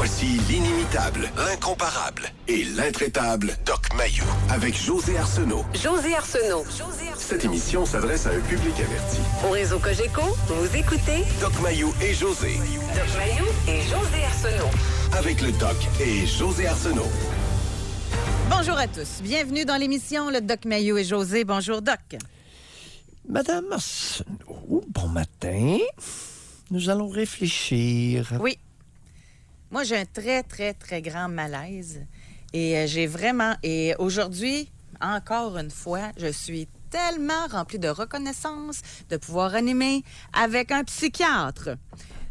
Voici l'inimitable, l'incomparable et l'intraitable Doc Mayou avec José Arsenault. José Arsenault. Cette émission s'adresse à un public averti. Au réseau Cogeco, vous écoutez Doc Mayou et José. Doc Mayou et José Arsenault. Avec le Doc et José Arsenault. Bonjour à tous. Bienvenue dans l'émission Le Doc Mayou et José. Bonjour, Doc. Madame Arsenault, bon matin. Nous allons réfléchir. Oui. Moi, j'ai un très, très, très grand malaise. Et j'ai vraiment... Et aujourd'hui, encore une fois, je suis tellement remplie de reconnaissance de pouvoir animer avec un psychiatre.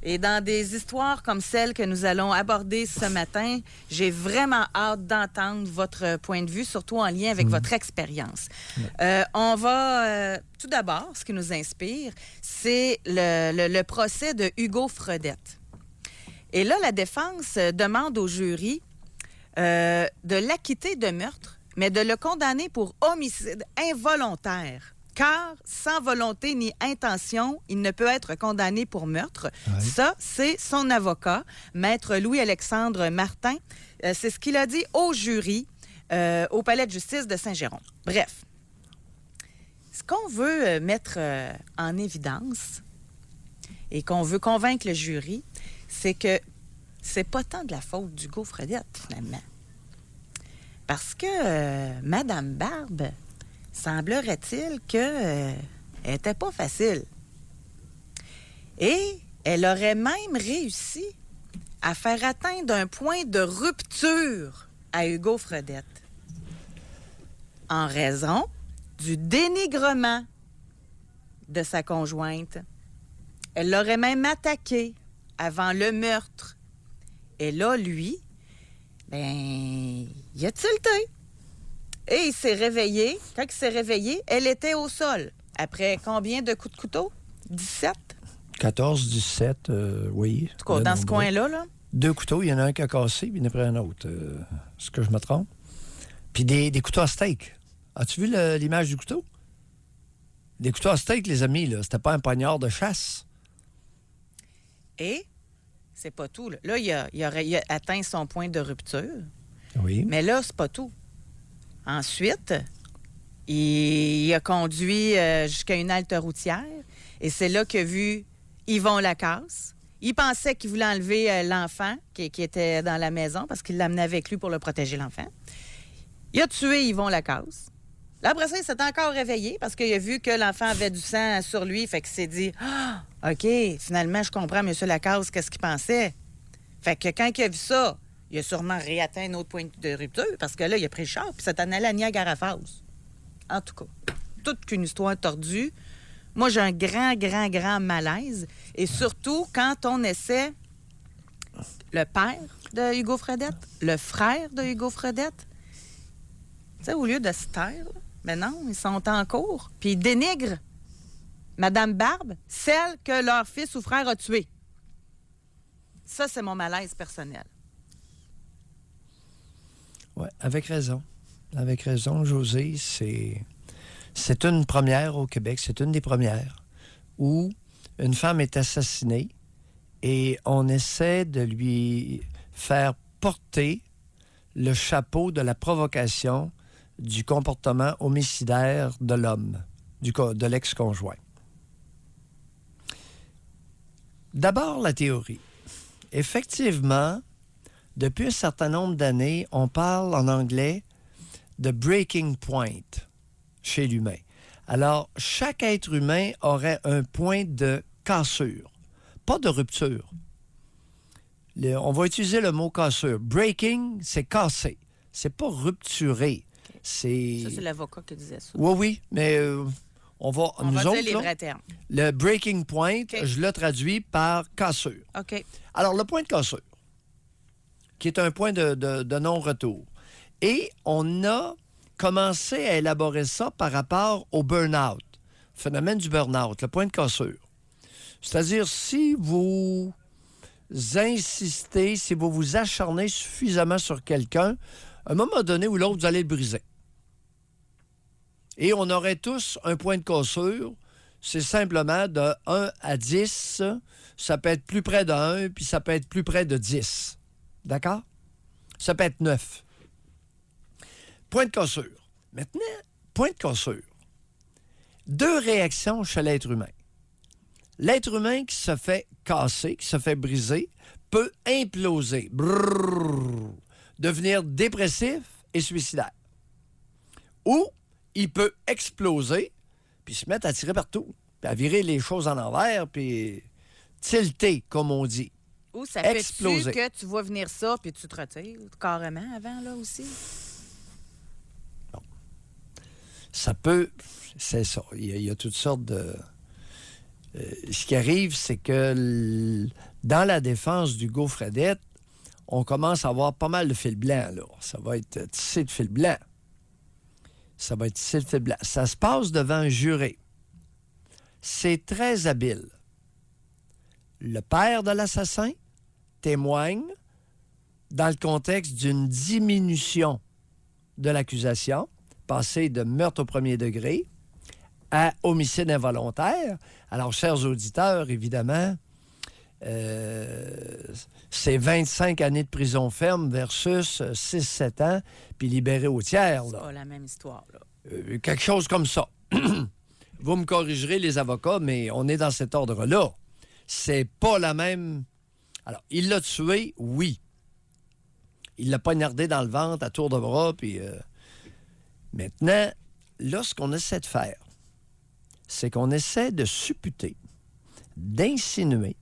Et dans des histoires comme celle que nous allons aborder ce matin, j'ai vraiment hâte d'entendre votre point de vue, surtout en lien avec votre expérience. On va... tout d'abord, ce qui nous inspire, c'est le procès de Hugo Fredette. Et là, la défense demande au jury de l'acquitter de meurtre, mais de le condamner pour homicide involontaire. Car, sans volonté ni intention, il ne peut être condamné pour meurtre. Ouais. Ça, c'est son avocat, Maître Louis-Alexandre Martin. C'est ce qu'il a dit au jury au Palais de justice de Saint-Jérôme. Bref, ce qu'on veut mettre en évidence et qu'on veut convaincre le jury, c'est que c'est pas tant de la faute d'Hugo Fredette, finalement. Parce que Madame Barbe... semblerait-il qu'elle n'était pas facile. Et elle aurait même réussi à faire atteindre un point de rupture à Hugo Fredette en raison du dénigrement de sa conjointe. Elle l'aurait même attaqué avant le meurtre. Et là, lui, il a tilté. Et il s'est réveillé. Quand il s'est réveillé, elle était au sol. Après combien de coups de couteau? 17? 14, 17, oui. En tout cas, dans ce coin-là, là. 2 couteaux, il y en a un qui a cassé, puis il y en a pris un autre. Est-ce que je me trompe? Puis des couteaux à steak. As-tu vu l'image du couteau? Des couteaux à steak, les amis, là. C'était pas un poignard de chasse. Et c'est pas tout. Là, il a atteint son point de rupture. Oui. Mais là, c'est pas tout. Ensuite, il a conduit jusqu'à une halte routière et c'est là qu'il a vu Yvon Lacasse. Il pensait qu'il voulait enlever l'enfant qui était dans la maison parce qu'il l'amenait avec lui pour le protéger, l'enfant. Il a tué Yvon Lacasse. Là, après ça, il s'est encore réveillé parce qu'il a vu que l'enfant avait du sang sur lui. Fait qu'il s'est dit « Ah, OK, finalement, je comprends, M. Lacasse, qu'est-ce qu'il pensait. » Fait que quand il a vu ça, il a sûrement réatteint un autre point de rupture parce que là, il a pris le char puis s'est en allé à Niagara Falls. En tout cas, toute qu'une histoire tordue. Moi, j'ai un grand, grand, grand malaise. Et surtout, quand on essaie le père de Hugo Fredette, le frère de Hugo Fredette, tu sais, au lieu de se taire, mais non, ils sont en cours. Puis ils dénigrent Madame Barbe, celle que leur fils ou frère a tuée. Ça, c'est mon malaise personnel. Oui, avec raison. Avec raison, José, c'est une première au Québec, c'est une des premières où une femme est assassinée et on essaie de lui faire porter le chapeau de la provocation du comportement homicidaire de l'homme, de l'ex-conjoint. D'abord, la théorie. Effectivement, depuis un certain nombre d'années, on parle en anglais de breaking point chez l'humain. Alors, chaque être humain aurait un point de cassure, pas de rupture. On va utiliser le mot cassure. Breaking, c'est casser. C'est pas rupturer. Okay. C'est... Ça, c'est l'avocat qui disait ça. Oui, mais on va dire les vrais termes. Le breaking point, okay, je le traduis par cassure. OK. Alors, le point de cassure, qui est un point de non-retour. Et on a commencé à élaborer ça par rapport au burn-out, le phénomène du burn-out, le point de cassure. C'est-à-dire, si vous insistez, si vous vous acharnez suffisamment sur quelqu'un, à un moment donné ou l'autre, vous allez le briser. Et on aurait tous un point de cassure. C'est simplement de 1 à 10. Ça peut être plus près de 1, puis ça peut être plus près de 10. D'accord? Ça peut être 9. Point de cassure. Maintenant, point de cassure. 2 réactions chez l'être humain. L'être humain qui se fait casser, qui se fait briser, peut imploser, devenir dépressif et suicidaire. Ou il peut exploser, puis se mettre à tirer partout, puis à virer les choses en envers, puis tilter, comme on dit. Ou ça Exploser. peut-tu que tu vois venir ça, puis tu te retires carrément avant, là, aussi? Ça peut... C'est ça. Il y a toutes sortes de... ce qui arrive, c'est que dans la défense d'Hugo Fredette, on commence à avoir pas mal de fil blanc, là. Ça va être tissé de fil blanc. Ça va être tissé de fil blanc. Ça se passe devant un juré. C'est très habile. Le père de l'assassin témoigne dans le contexte d'une diminution de l'accusation, passée de meurtre au premier degré à homicide involontaire. Alors, chers auditeurs, évidemment, c'est 25 années de prison ferme versus 6-7 ans, puis libéré au tiers. C'est Là. pas la même histoire, là. Quelque chose comme ça. Vous me corrigerez, les avocats, mais on est dans cet ordre-là. C'est pas la même... Alors, il l'a tué, oui. Il l'a poignardé dans le ventre à tour de bras, puis... Maintenant, là, ce qu'on essaie de faire, c'est qu'on essaie de supputer, d'insinuer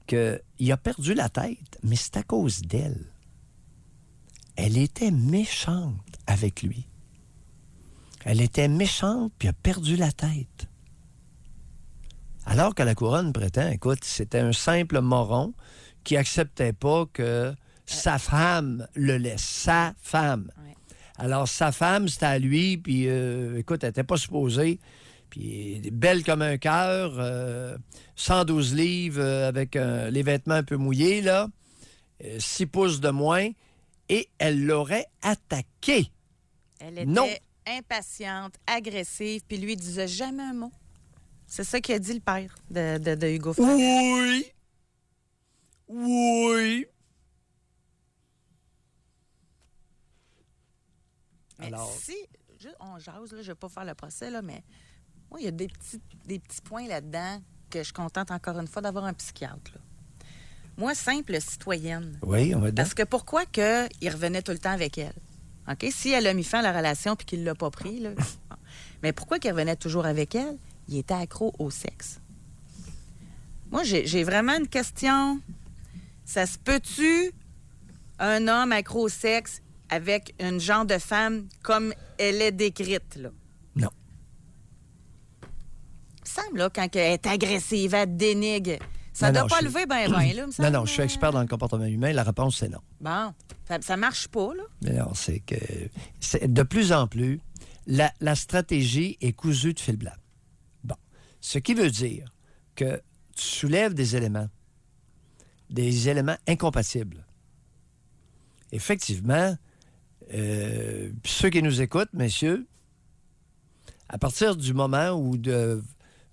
qu'il a perdu la tête, mais c'est à cause d'elle. Elle était méchante avec lui. Elle était méchante, puis a perdu la tête. Alors que la couronne prétend, écoute, c'était un simple moron qui acceptait pas que sa femme le laisse. Sa femme. Ouais. Alors, sa femme, c'était à lui, puis écoute, elle n'était pas supposée. Puis, belle comme un cœur, 112 livres, avec les vêtements un peu mouillés, là, 6 pouces de moins, et elle l'aurait attaqué. Elle était Non. impatiente, agressive, puis lui, il disait jamais un mot. C'est ça qu'a dit le père de Hugo Fredette. Oui. Oui. Mais Alors- si, juste, on jase, là, je ne vais pas faire le procès, là, mais moi, il y a des petits points là-dedans que je suis contente, encore une fois, d'avoir un psychiatre. Là. Moi, simple citoyenne. Oui, on va dire. Parce que pourquoi que il revenait tout le temps avec elle? OK? Si elle a mis fin à la relation puis qu'il ne l'a pas pris, là, bon. Mais pourquoi qu'il revenait toujours avec elle? Il était accro au sexe. Moi, j'ai vraiment une question. Ça se peut-tu, un homme accro au sexe avec une genre de femme comme elle est décrite, là? Non. Il me semble, là, quand elle est agressive, elle dénigre, ça Non, doit non, pas je- lever ben, là, il me semble. Non, je suis expert dans le comportement humain. La réponse, c'est non. Bon, ça marche pas, là. Mais non, c'est que de plus en plus, la stratégie est cousue de fil blanc. Bon. Ce qui veut dire que tu soulèves des éléments incompatibles. Effectivement, ceux qui nous écoutent, messieurs, à partir du moment où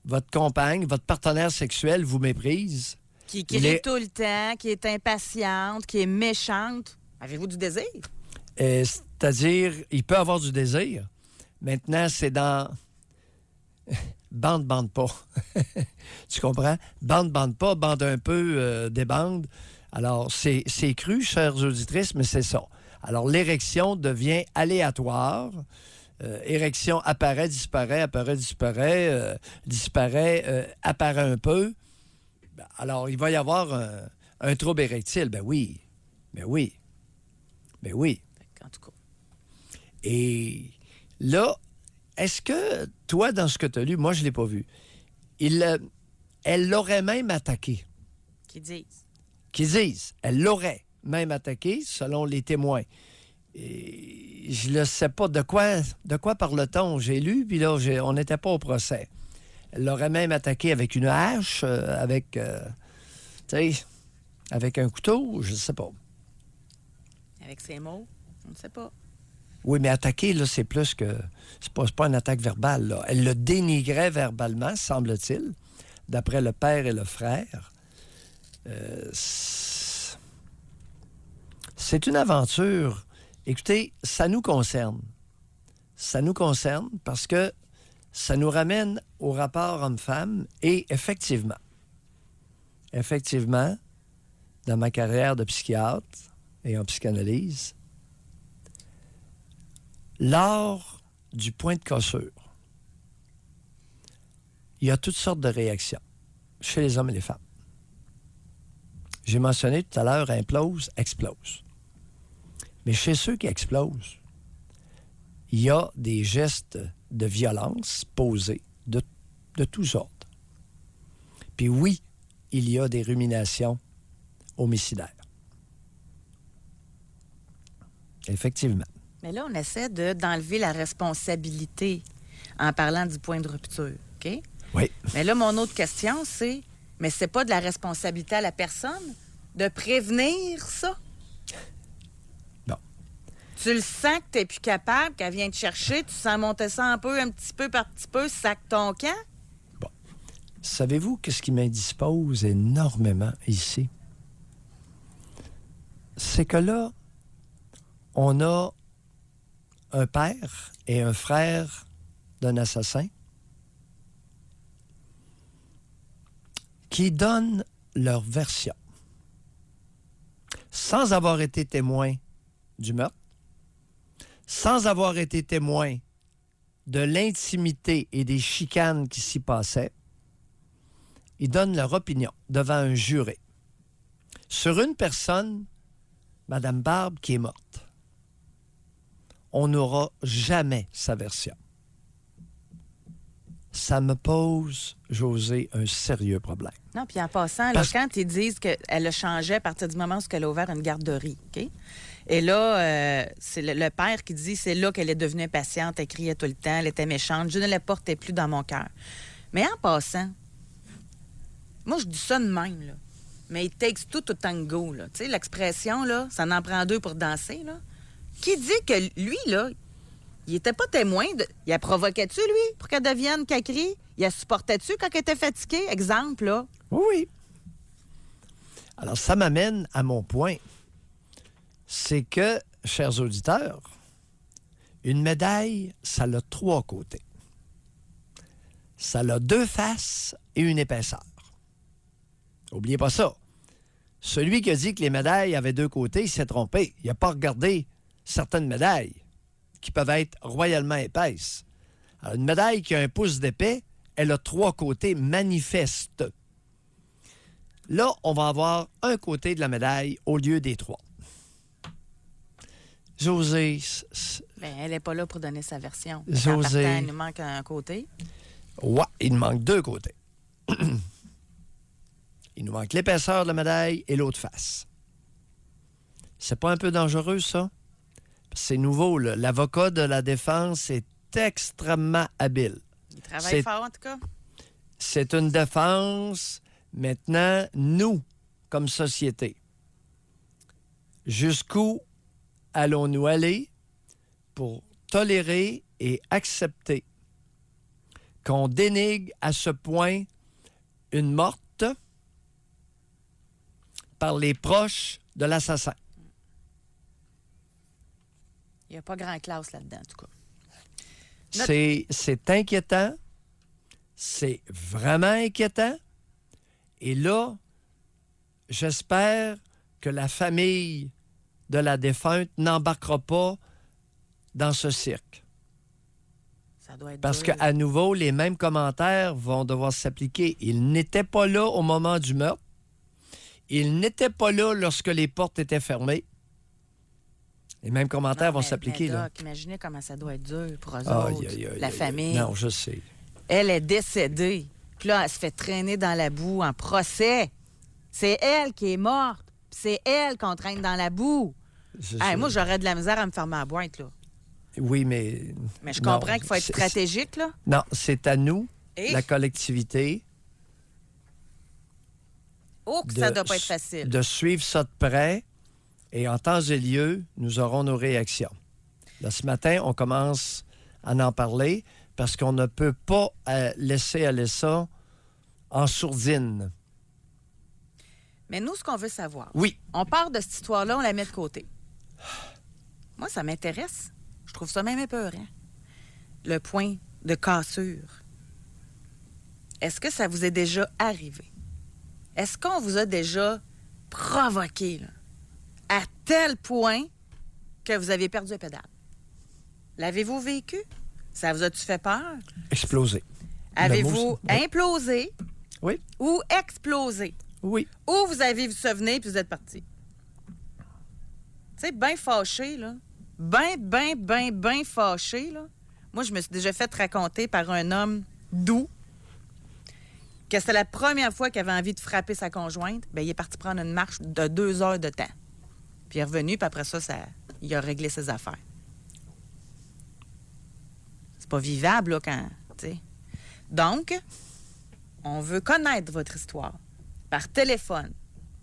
votre compagne, votre partenaire sexuel vous méprise, Qui crie tout le temps, qui est impatiente, qui est méchante. Avez-vous du désir? c'est-à-dire, il peut avoir du désir. Maintenant, c'est dans... bande pas. Tu comprends? Bande pas, bande un peu, débande. Alors, c'est cru, chères auditrices, mais c'est ça. Alors, l'érection devient aléatoire. Érection apparaît, disparaît, disparaît, apparaît un peu. Alors, il va y avoir un trouble érectile. Ben oui. En tout cas. Et là, est-ce que, toi, dans ce que tu as lu, moi, je ne l'ai pas vu, elle l'aurait même attaqué. Qui disent. Qui disent, elle l'aurait même attaqué, selon les témoins. Et je ne sais pas de quoi parle-t-on. J'ai lu, puis là, on n'était pas au procès. Elle l'aurait même attaqué avec une hache, avec un couteau, je ne sais pas. Avec ses mots, on ne sait pas. Oui, mais attaquer, là, c'est plus que... C'est pas une attaque verbale, là. Elle le dénigrait verbalement, semble-t-il, d'après le père et le frère. C'est une aventure. Écoutez, ça nous concerne. Ça nous concerne parce que ça nous ramène au rapport homme-femme et effectivement, dans ma carrière de psychiatre et en psychanalyse, lors du point de cassure, il y a toutes sortes de réactions chez les hommes et les femmes. J'ai mentionné tout à l'heure implose, explose. Mais chez ceux qui explosent, il y a des gestes de violence posés de tous ordres. Puis oui, il y a des ruminations homicidaires. Effectivement. Mais là, on essaie d'enlever la responsabilité en parlant du point de rupture, OK? Oui. Mais là, mon autre question, c'est, mais c'est pas de la responsabilité à la personne de prévenir ça? Bon. Tu le sens que tu n'es plus capable, qu'elle vient te chercher, tu sens monter ça un petit peu par petit peu, sac ton camp? Bon. Savez-vous qu'est-ce qui m'indispose énormément ici? C'est que là, on a un père et un frère d'un assassin qui donnent leur version sans avoir été témoin du meurtre, sans avoir été témoin de l'intimité et des chicanes qui s'y passaient. Ils donnent leur opinion devant un juré sur une personne, Mme Barbe, qui est morte. On n'aura jamais sa version. Ça me pose, José, un sérieux problème. Non, puis en passant, là, quand ils disent qu'elle a changé à partir du moment où elle a ouvert une garderie, OK? Et là, c'est le père qui dit, c'est là qu'elle est devenue impatiente, elle criait tout le temps, elle était méchante, je ne la portais plus dans mon cœur. Mais en passant, moi, je dis ça de même, là. Mais it takes two to tango, là. Tu sais, l'expression, là, ça en prend deux pour danser, là. Qui dit que lui, là, il était pas témoin de... Il a provoqué-tu, lui, pour qu'elle devienne qu'elle crie? Il a supporté-tu quand elle était fatiguée? Exemple, là. Oui. Alors, ça m'amène à mon point. C'est que, chers auditeurs, une médaille, ça a 3 côtés. Ça a 2 faces et une épaisseur. N'oubliez pas ça. Celui qui a dit que les médailles avaient 2 côtés, il s'est trompé. Il n'a pas regardé certaines médailles qui peuvent être royalement épaisses. Alors, une médaille qui a 1 pouce d'épais, elle a 3 côtés manifestes. Là, on va avoir un côté de la médaille au lieu des 3. José... Bien, elle n'est pas là pour donner sa version. José... En partant, il nous manque un côté. Ouais, il nous manque 2 côtés. Il nous manque l'épaisseur de la médaille et l'autre face. C'est pas un peu dangereux, ça? C'est nouveau, là. L'avocat de la défense est extrêmement habile. Il travaille fort, en tout cas. C'est une défense. Maintenant, nous, comme société, jusqu'où allons-nous aller pour tolérer et accepter qu'on dénigre à ce point une morte par les proches de l'assassin? Il n'y a pas grand classe là-dedans, en tout cas. C'est inquiétant. C'est vraiment inquiétant. Et là, j'espère que la famille de la défunte n'embarquera pas dans ce cirque. Ça doit être Parce dur. qu'à nouveau, les mêmes commentaires vont devoir s'appliquer. Il n'était pas là au moment du meurtre. Il n'était pas là lorsque les portes étaient fermées. Les mêmes commentaires vont s'appliquer. Mais là. Doc, imaginez comment ça doit être dur pour eux autres, la famille. Non, je sais. Elle est décédée. Puis là, elle se fait traîner dans la boue en procès. C'est elle qui est morte. Puis c'est elle qu'on traîne dans la boue. Hey, moi, j'aurais de la misère à me fermer à boîte, là. Oui, mais... Mais je comprends qu'il faut être stratégique, là. Non, c'est à nous, Et? la collectivité... Oh, que ça ne doit pas être facile. De suivre ça de près. Et en temps et lieu, nous aurons nos réactions. Là, ce matin, on commence à en parler parce qu'on ne peut pas laisser aller ça en sourdine. Mais nous, ce qu'on veut savoir, oui, on part de cette histoire-là, on la met de côté. Moi, ça m'intéresse. Je trouve ça même épeurant. Le point de cassure. Est-ce que ça vous est déjà arrivé? Est-ce qu'on vous a déjà provoqué, là, à tel point que vous avez perdu le pédale? L'avez-vous vécu? Ça vous a-tu fait peur? Explosé. Avez-vous Oui. implosé Oui. ou explosé? Oui. Ou vous avez vu ça venir puis vous êtes parti? Tu sais, bien fâché, là. Bien fâché, là. Moi, je me suis déjà fait raconter par un homme doux que c'était la première fois qu'il avait envie de frapper sa conjointe. Bien, il est parti prendre une marche de 2 heures de temps. Puis il est revenu, puis après ça, il a réglé ses affaires. C'est pas vivable, là, quand... tu sais. Donc, on veut connaître votre histoire. Par téléphone,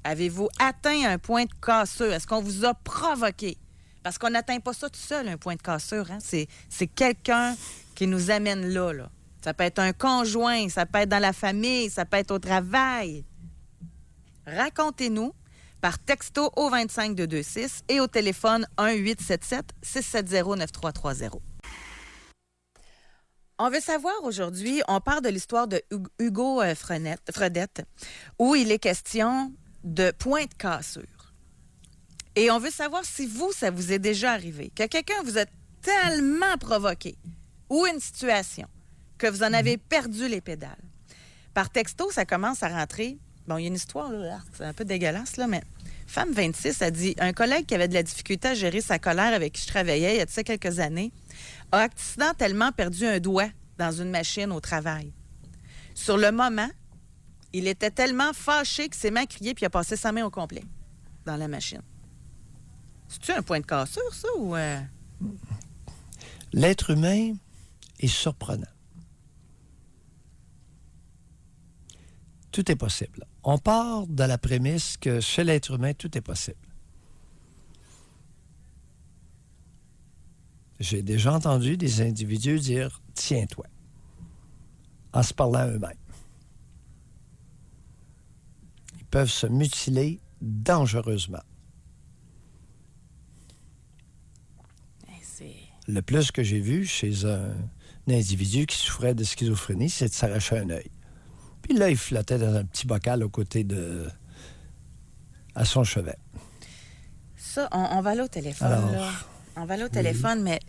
avez-vous atteint un point de cassure? Est-ce qu'on vous a provoqué? Parce qu'on n'atteint pas ça tout seul, un point de cassure. Hein? C'est quelqu'un qui nous amène là, là. Ça peut être un conjoint, ça peut être dans la famille, ça peut être au travail. Racontez-nous par texto au 25226 et au téléphone 1-877-670-9330. On veut savoir aujourd'hui, on parle de l'histoire de Hugo Fredette, où il est question de point de cassure. Et on veut savoir si vous, ça vous est déjà arrivé, que quelqu'un vous a tellement provoqué, ou une situation, que vous en avez perdu les pédales. Par texto, ça commence à rentrer. Bon, il y a une histoire, là, c'est un peu dégueulasse, là, mais femme 26 a dit, un collègue qui avait de la difficulté à gérer sa colère avec qui je travaillais il y a de ça quelques années, a accidentellement perdu un doigt dans une machine au travail. Sur le moment, il était tellement fâché qu'il s'est mis à crier puis il a passé sa main au complet dans la machine. C'est-tu un point de cassure, ça, ou... L'être humain est surprenant. Tout est possible. On part de la prémisse que chez l'être humain, tout est possible. J'ai déjà entendu des individus dire « tiens-toi », en se parlant à eux-mêmes. Ils peuvent se mutiler dangereusement. Le plus que j'ai vu chez un individu qui souffrait de schizophrénie, c'est de s'arracher un œil. Puis là, il flottait dans un petit bocal à son chevet. Ça, on va aller au téléphone, Alors, là. On va aller au téléphone, mais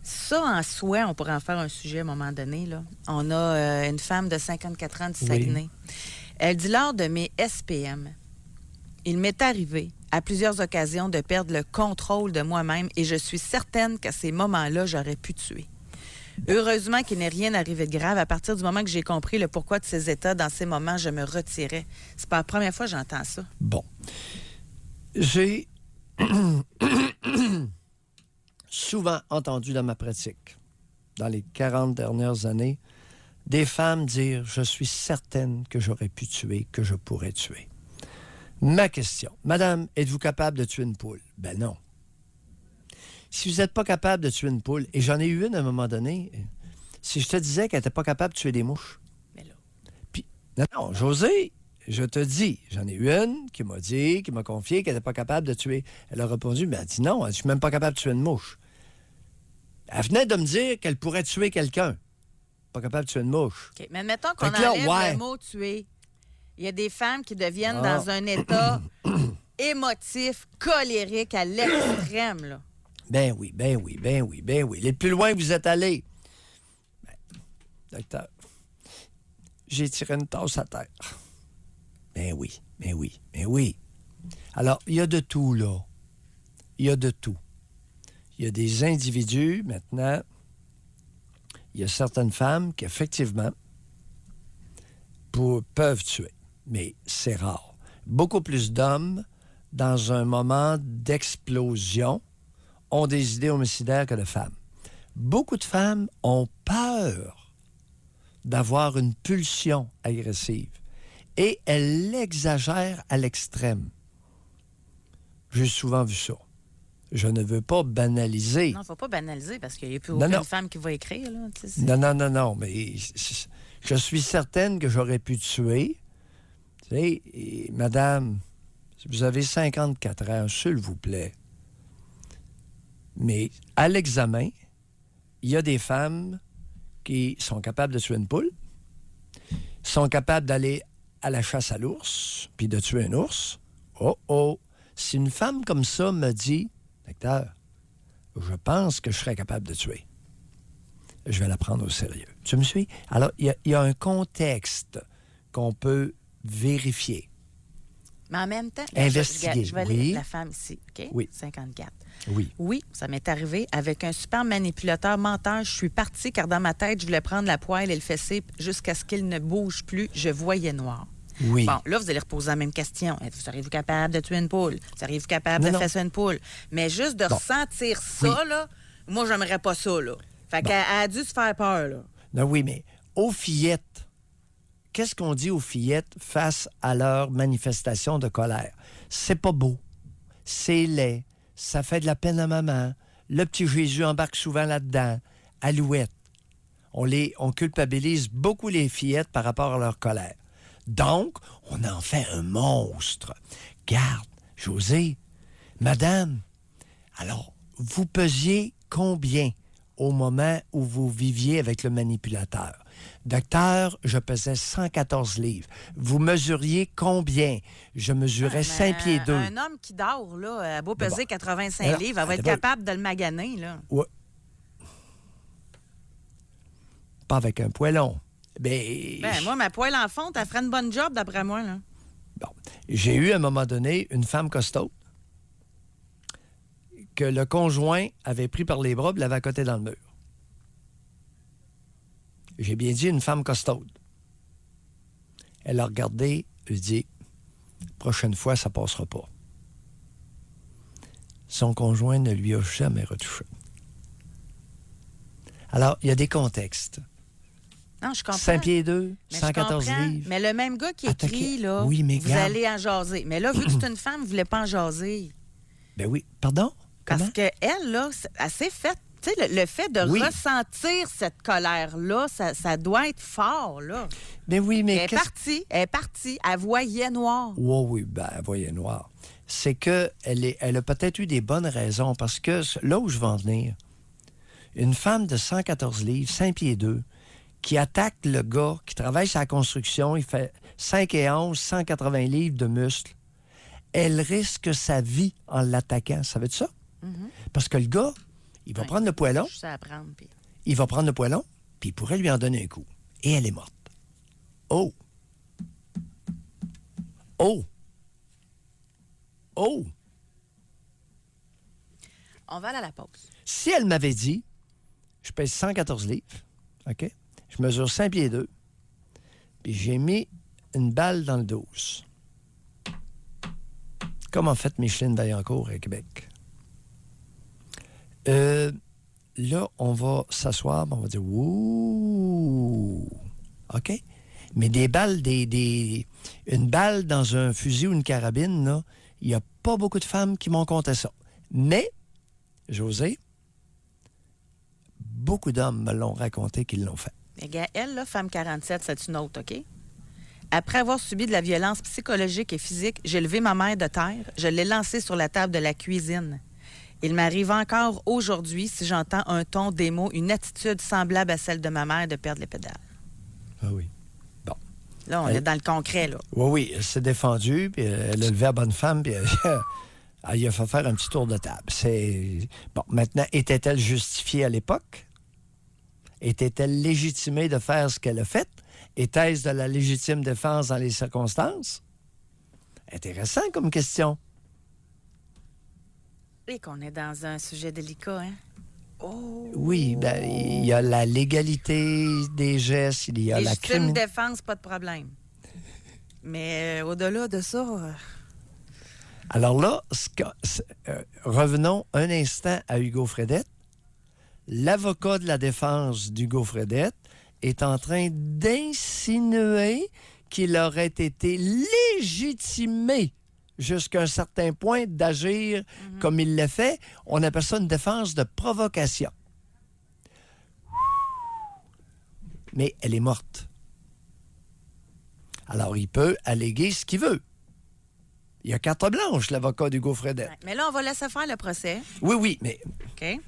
ça, en soi, on pourrait en faire un sujet à un moment donné, là. On a une femme de 54 ans du Saguenay. Elle dit, lors de mes SPM, il m'est arrivé à plusieurs occasions de perdre le contrôle de moi-même et je suis certaine qu'à ces moments-là, j'aurais pu tuer. Heureusement qu'il n'est rien arrivé de grave. À partir du moment que j'ai compris le pourquoi de ces états, dans ces moments, je me retirais. C'est pas la première fois que j'entends ça. Bon. J'ai souvent entendu dans ma pratique, dans les 40 dernières années, des femmes dire « Je suis certaine que j'aurais pu tuer, que je pourrais tuer ». Ma question, Madame, êtes-vous capable de tuer une poule? Ben non. Si vous n'êtes pas capable de tuer une poule, et j'en ai eu une à un moment donné, si je te disais qu'elle n'était pas capable de tuer des mouches. Mais là... Puis, non, José, je te dis, j'en ai eu une qui m'a confié qu'elle n'était pas capable de tuer. Elle a répondu, mais elle a dit non, je ne suis même pas capable de tuer une mouche. Elle venait de me dire qu'elle pourrait tuer quelqu'un. Pas capable de tuer une mouche. OK, mais mettons qu'on Fait que là, enlève le mot « tuer ». Il y a des femmes qui deviennent dans un état émotif, colérique à l'extrême, là. Ben oui. Les plus loin que vous êtes allés. Ben, docteur, j'ai tiré une tasse à terre. Ben oui. Alors, il y a de tout, là. Il y a de tout. Il y a des individus, maintenant, il y a certaines femmes qui, effectivement, peuvent tuer. Mais c'est rare. Beaucoup plus d'hommes, dans un moment d'explosion, ont des idées homicidaires que de femmes. Beaucoup de femmes ont peur d'avoir une pulsion agressive et elles l'exagèrent à l'extrême. J'ai souvent vu ça. Je ne veux pas banaliser. Non, il ne faut pas banaliser parce qu'il n'y a plus aucune femme qui va écrire. Là, non, mais je suis certaine que j'aurais pu tuer. Tu sais, et, madame, si vous avez 54 ans, s'il vous plaît, Mais à l'examen, il y a des femmes qui sont capables de tuer une poule, sont capables d'aller à la chasse à l'ours, puis de tuer un ours. Oh! Si une femme comme ça me dit, docteur, je pense que je serais capable de tuer, je vais la prendre au sérieux. Tu me suis? Alors, il y a un contexte qu'on peut vérifier. Mais en même temps, Investiguer, je vais oui. aller la femme ici, OK? Oui. 54. Oui. Oui, ça m'est arrivé avec un super manipulateur menteur. Je suis partie car dans ma tête, je voulais prendre la poêle et le fessé jusqu'à ce qu'il ne bouge plus. Je voyais noir. Oui. Bon, là, vous allez reposer la même question. Seriez-vous capable de tuer une poule? Seriez-vous capable de fesser une poule? Mais juste de ressentir ça, là, moi, j'aimerais pas ça, là. Fait qu'elle a dû se faire peur, là. Non, oui, mais aux fillettes, qu'est-ce qu'on dit aux fillettes face à leur manifestation de colère? C'est pas beau. C'est laid. Ça fait de la peine à maman. Le petit Jésus embarque souvent là-dedans. Alouette. On culpabilise beaucoup les fillettes par rapport à leur colère. Donc, on en fait un monstre. Garde, José, madame, alors, vous pesiez combien au moment où vous viviez avec le manipulateur? Docteur, je pesais 114 livres. Vous mesuriez combien? Je mesurais 5 pieds 2. Un homme qui dort, là, a beau peser 85 livres, elle va être capable de le maganer, là. Ouais. Pas avec un poêlon. Ben, moi, ma poêle en fonte, elle ferait une bonne job, d'après moi, là. Bon. J'ai eu, à un moment donné, une femme costaud que le conjoint avait pris par les bras et l'avait accoté dans le mur. J'ai bien dit une femme costaude. Elle a regardé, elle dit, prochaine fois, ça passera pas. Son conjoint ne lui a jamais retouché. Alors, il y a des contextes. Non, je comprends. 5 pieds 2, Mais 114 livres. Mais le même gars qui écrit, là, oui, mais vous garde. allez en jaser. Mais là, vu que c'est une femme, vous ne voulez pas en jaser. Ben oui. Pardon? Parce Comment? qu'elle, là, elle s'est faite. Tu sais, le fait de ressentir cette colère-là, ça doit être fort, là. Ben oui, mais Elle est partie. Elle voyait noir. Oui, ben, elle voyait noir. C'est qu'elle a peut-être eu des bonnes raisons, parce que là où je veux en venir, une femme de 114 livres, 5 pieds 2, qui attaque le gars qui travaille sur la construction, il fait 5 et 11, 180 livres de muscles, elle risque sa vie en l'attaquant. Savais-tu ça? Mm-hmm. Parce que le gars, il va prendre le poêlon, Je sais apprendre, puis... il va prendre le poêlon, puis il pourrait lui en donner un coup. Et elle est morte. Oh! Oh! Oh! On va aller à la pause. Si elle m'avait dit, je pèse 114 livres, OK? Je mesure 5 pieds 2, puis j'ai mis une balle dans le 12. Comme en fait Micheline Vaillancourt à Québec. Là, on va s'asseoir, on va dire « Ouh! » OK? Mais des balles, une balle dans un fusil ou une carabine, là, il n'y a pas beaucoup de femmes qui m'ont conté ça. Mais, José, beaucoup d'hommes me l'ont raconté qu'ils l'ont fait. Elle, là, femme 47, c'est une autre, OK? Après avoir subi de la violence psychologique et physique, j'ai levé ma mère de terre, je l'ai lancée sur la table de la cuisine. Il m'arrive encore aujourd'hui, si j'entends un ton, des mots, une attitude semblable à celle de ma mère de perdre les pédales. Ah oui. Bon. Là, on est dans le concret, là. Oui, elle s'est défendue, puis elle a levé la bonne femme, puis elle a fait faire un petit tour de table. Bon, maintenant, était-elle justifiée à l'époque? Était-elle légitimée de faire ce qu'elle a fait? Était-ce de la légitime défense dans les circonstances? Intéressant comme question. Et qu'on est dans un sujet délicat, hein? Oh! Oui, ben, il y a la légalité des gestes, il y a la légitime défense, pas de problème. Mais au-delà de ça... Alors là, revenons un instant à Hugo Fredette. L'avocat de la défense d'Hugo Fredette est en train d'insinuer qu'il aurait été légitimé jusqu'à un certain point d'agir comme il l'a fait. On appelle ça une défense de provocation. Mais elle est morte. Alors, il peut alléguer ce qu'il veut. Il y a carte blanche, l'avocat d'Hugo Fredette. Ouais, mais là, on va laisser faire le procès. Oui, mais OK?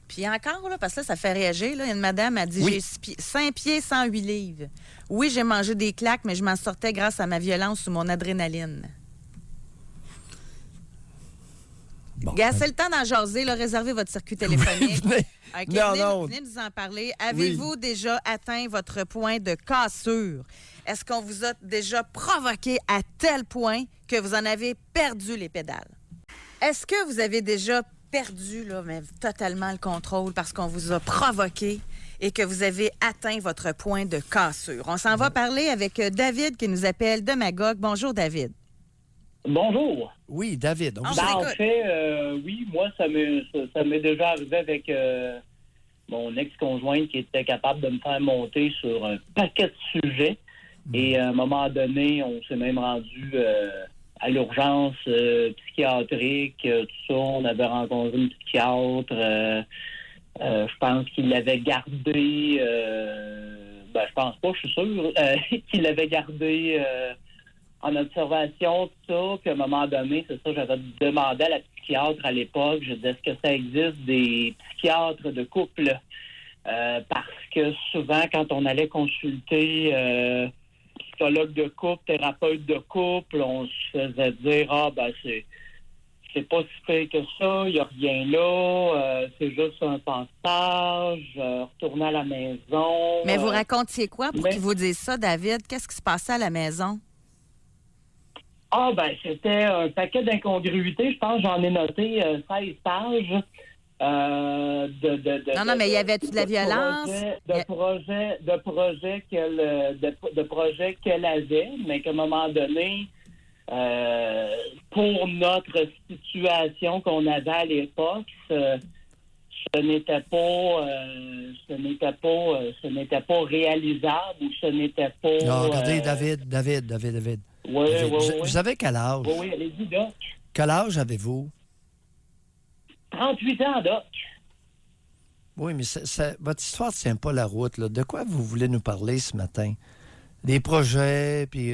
Puis encore, là, parce que là, ça fait réagir. Là, il y a une madame a dit Oui. j'ai 5 pieds, 108 livres. Oui, j'ai mangé des claques, mais je m'en sortais grâce à ma violence ou mon adrénaline. bon. Gars, c'est le temps d'en jaser. Là, réservez votre circuit téléphonique. Venez. OK, Non. venez nous en parler. Avez-vous déjà atteint votre point de cassure? Est-ce qu'on vous a déjà provoqué à tel point que vous en avez perdu les pédales? Est-ce que vous avez déjà perdu là, mais totalement le contrôle parce qu'on vous a provoqué et que vous avez atteint votre point de cassure? On s'en va parler avec David qui nous appelle de Magog. Bonjour, David. Bonjour. Oui, David. Ah, vous- ben, En écoute. fait, oui, moi, ça m'est déjà arrivé avec mon ex-conjointe qui était capable de me faire monter sur un paquet de sujets. Et à un moment donné, on s'est même rendu à l'urgence psychiatrique, tout ça. On avait rencontré une psychiatre. Je pense qu'il l'avait gardé... je pense pas, je suis sûr. Qu'il l'avait gardé... en observation, tout ça, puis à un moment donné, c'est ça, j'avais demandé à la psychiatre à l'époque, je disais, est-ce que ça existe des psychiatres de couple? Parce que souvent, quand on allait consulter psychologue de couple, thérapeute de couple, on se faisait dire, c'est pas si fait que ça, il n'y a rien là, c'est juste un passage, retourner à la maison. Mais vous racontiez quoi pour mais- qu'ils vous disent ça, David? Qu'est-ce qui se passait à la maison? C'était un paquet d'incongruités. Je pense que j'en ai noté 16 pages. Non, mais y avait-tu de la violence? De projets qu'elle avait, mais qu'à un moment donné, pour notre situation qu'on avait à l'époque, ce n'était pas réalisable ou ce n'était pas... Non, regardez, David. Oui, David, oui, vous avez quel âge? Oui, allez-y, Doc. Quel âge avez-vous? 38 ans, Doc. Oui, mais votre histoire ne tient pas la route. Là. De quoi vous voulez nous parler ce matin? Des projets, puis...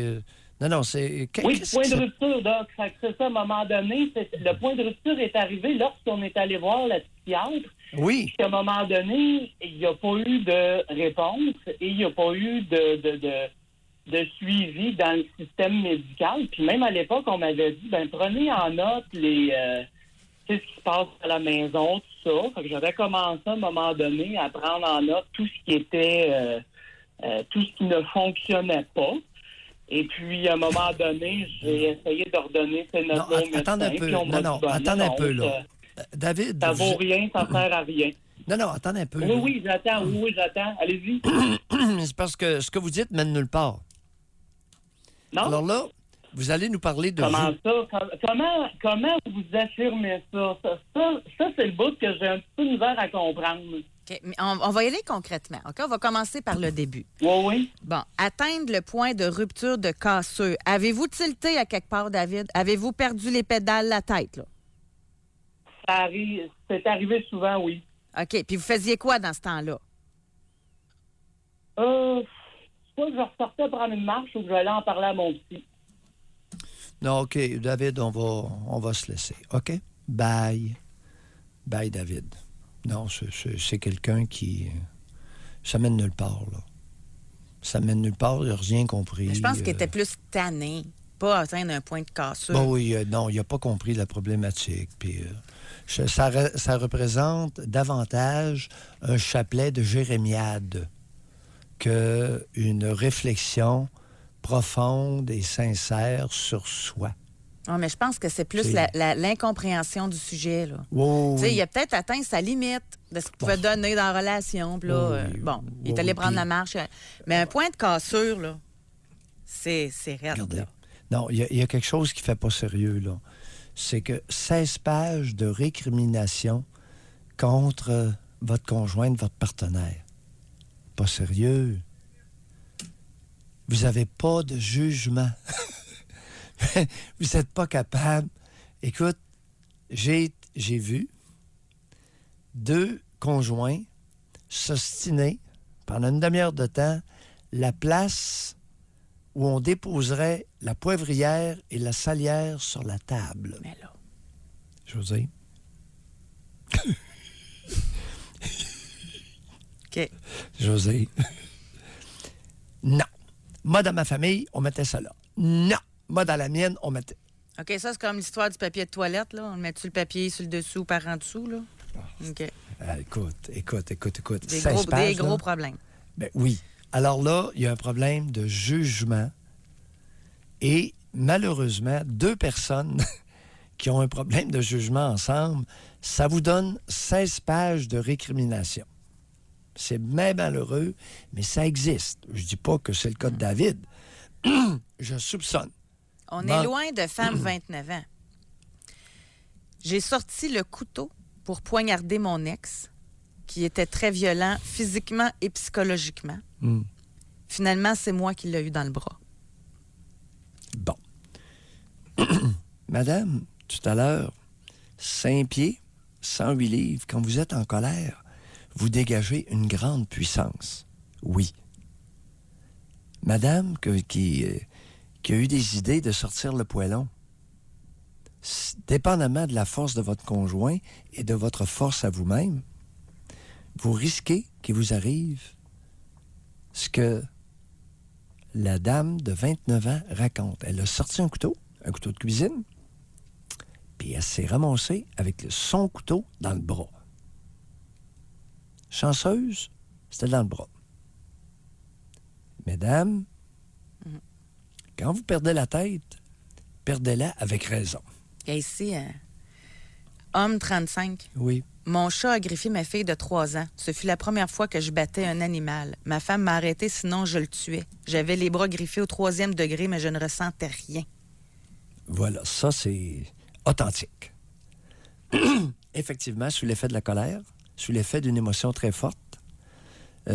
Non, c'est... Oui, qu'est-ce point que de ça- rupture, Doc. Fait que c'est ça, à un moment donné, le point de rupture est arrivé lorsqu'on est allé voir la psychiatre. Oui, Puis à un moment donné, il n'y a pas eu de réponse et il n'y a pas eu de suivi dans le système médical. Puis même à l'époque, on m'avait dit, prenez en note ce qui se passe à la maison, tout ça. Fait que j'avais commencé à un moment donné à prendre en note tout ce qui était, tout ce qui ne fonctionnait pas. Et puis, à un moment donné, j'ai essayé de redonner ces non, notes-là au médecin. attendez un peu. Puis on m'a dit, Attendez un non, peu, là. David, ça vaut rien, ça sert à rien. Non, attendez un peu. Oui, j'attends. Allez-y. C'est parce que ce que vous dites mène nulle part. Non? Alors là, vous allez nous parler de Comment vous. ça? Comment vous affirmez ça? Ça, c'est le bout que j'ai un petit peu de misère à comprendre. OK, mais on va y aller concrètement. OK? On va commencer par le début. Oui. Bon, atteindre le point de rupture de cassure. Avez-vous tilté à quelque part, David? Avez-vous perdu les pédales, la tête, là? C'est arrivé souvent, oui. OK, puis vous faisiez quoi dans ce temps-là? Soit que je ressortais prendre une marche ou que j'allais en parler à mon petit. Non, OK, David, on va se laisser. OK? Bye. Bye, David. Non, c'est quelqu'un qui... Ça mène nulle part, là. Ça mène nulle part, il n'a rien compris. Je pense qu'il était plus tanné, pas atteindre un point de cassure. Bon, oui, non, il n'a pas compris la problématique. Puis, ça représente davantage un chapelet de jérémiade qu'une réflexion profonde et sincère sur soi. Ah, mais je pense que c'est plus C'est- l'incompréhension du sujet, là. Oh, Tu sais, oui. il a peut-être atteint sa limite de ce qu'il pouvait donner dans la relation. Puis là, Oui, il est allé oui, prendre puis- la marche. Mais un point de cassure, là, c'est raide. Regardez. là. Non, il y a quelque chose qui ne fait pas sérieux, là. C'est que 16 pages de récrimination contre votre conjointe, votre partenaire. Pas sérieux. Vous n'avez pas de jugement. Vous n'êtes pas capable. Écoute, j'ai vu 2 conjoints s'ostiner pendant une demi-heure de temps la place où on déposerait la poivrière et la salière sur la table. Mais là, José? OK. José? Non. Moi, dans ma famille, on mettait ça là. Non. Moi, dans la mienne, on mettait... OK, ça, c'est comme l'histoire du papier de toilette, là. On met-tu le papier sur le dessous par en dessous, là? OK. Écoute. Des 16 gros, pages, des gros là. problèmes. Ben oui. Alors là, il y a un problème de jugement. Et malheureusement, 2 personnes qui ont un problème de jugement ensemble, ça vous donne 16 pages de récrimination. C'est bien malheureux, mais ça existe. Je dis pas que c'est le cas de David. Je soupçonne. On Bon. est loin de femme 29 ans. J'ai sorti le couteau pour poignarder mon ex, qui était très violent physiquement et psychologiquement. Hmm. Finalement, c'est moi qui l'ai eu dans le bras. Bon. Madame, tout à l'heure, 5 pieds, 108 livres, quand vous êtes en colère, vous dégagez une grande puissance. Oui. Madame qui a eu des idées de sortir le poêlon, dépendamment de la force de votre conjoint et de votre force à vous-même, vous risquez qu'il vous arrive ce que la dame de 29 ans raconte. Elle a sorti un couteau de cuisine, puis elle s'est ramassée avec son couteau dans le bras. Chanceuse, c'était dans le bras. Mesdames, quand vous perdez la tête, perdez-la avec raison. Et ici, homme 35. Oui. Mon chat a griffié ma fille de 3 ans. Ce fut la première fois que je battais un animal. Ma femme m'a arrêté, sinon je le tuais. J'avais les bras griffés au 3e degré, mais je ne ressentais rien. Voilà, ça, c'est authentique. Effectivement, sous l'effet de la colère, sous l'effet d'une émotion très forte,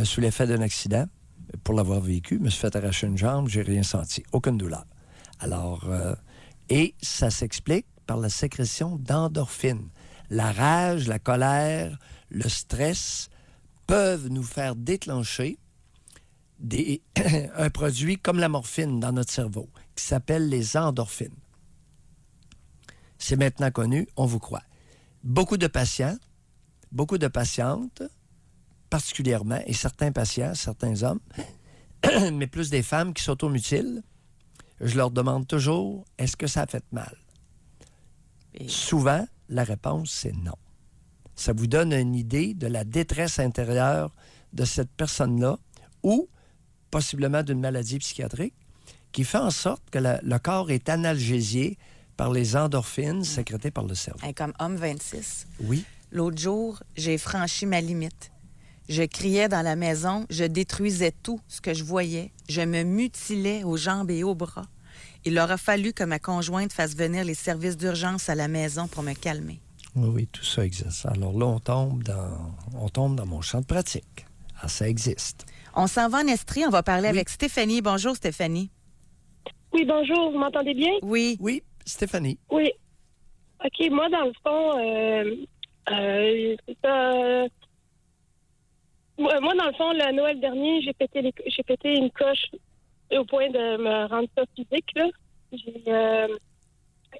sous l'effet d'un accident, pour l'avoir vécu, je me suis fait arracher une jambe, j'ai rien senti, aucune douleur. Alors, et ça s'explique par la sécrétion d'endorphines. La rage, la colère, le stress peuvent nous faire déclencher un produit comme la morphine dans notre cerveau, qui s'appelle les endorphines. C'est maintenant connu, on vous croit. Beaucoup de patients, beaucoup de patientes, particulièrement, et certains patients, certains hommes, mais plus des femmes qui s'automutilent, je leur demande toujours, est-ce que ça a fait mal? Et... Souvent, la réponse, c'est non. Ça vous donne une idée de la détresse intérieure de cette personne-là ou possiblement d'une maladie psychiatrique qui fait en sorte que le corps est analgésié par les endorphines sécrétées par le cerveau. Hey, comme homme 26. Oui. L'autre jour, j'ai franchi ma limite. Je criais dans la maison, je détruisais tout ce que je voyais. Je me mutilais aux jambes et aux bras. Il aura fallu que ma conjointe fasse venir les services d'urgence à la maison pour me calmer. Oui, tout ça existe. Alors là, on tombe dans mon champ de pratique. Ah, ça existe. On s'en va en Estrie, on va parler avec Stéphanie. Bonjour, Stéphanie. Oui, bonjour, vous m'entendez bien? Oui. Oui, Stéphanie. Oui. OK, moi, dans le fond, c'est ça. Moi, dans le fond, le Noël dernier, j'ai pété une coche au point de me rendre ça physique, là.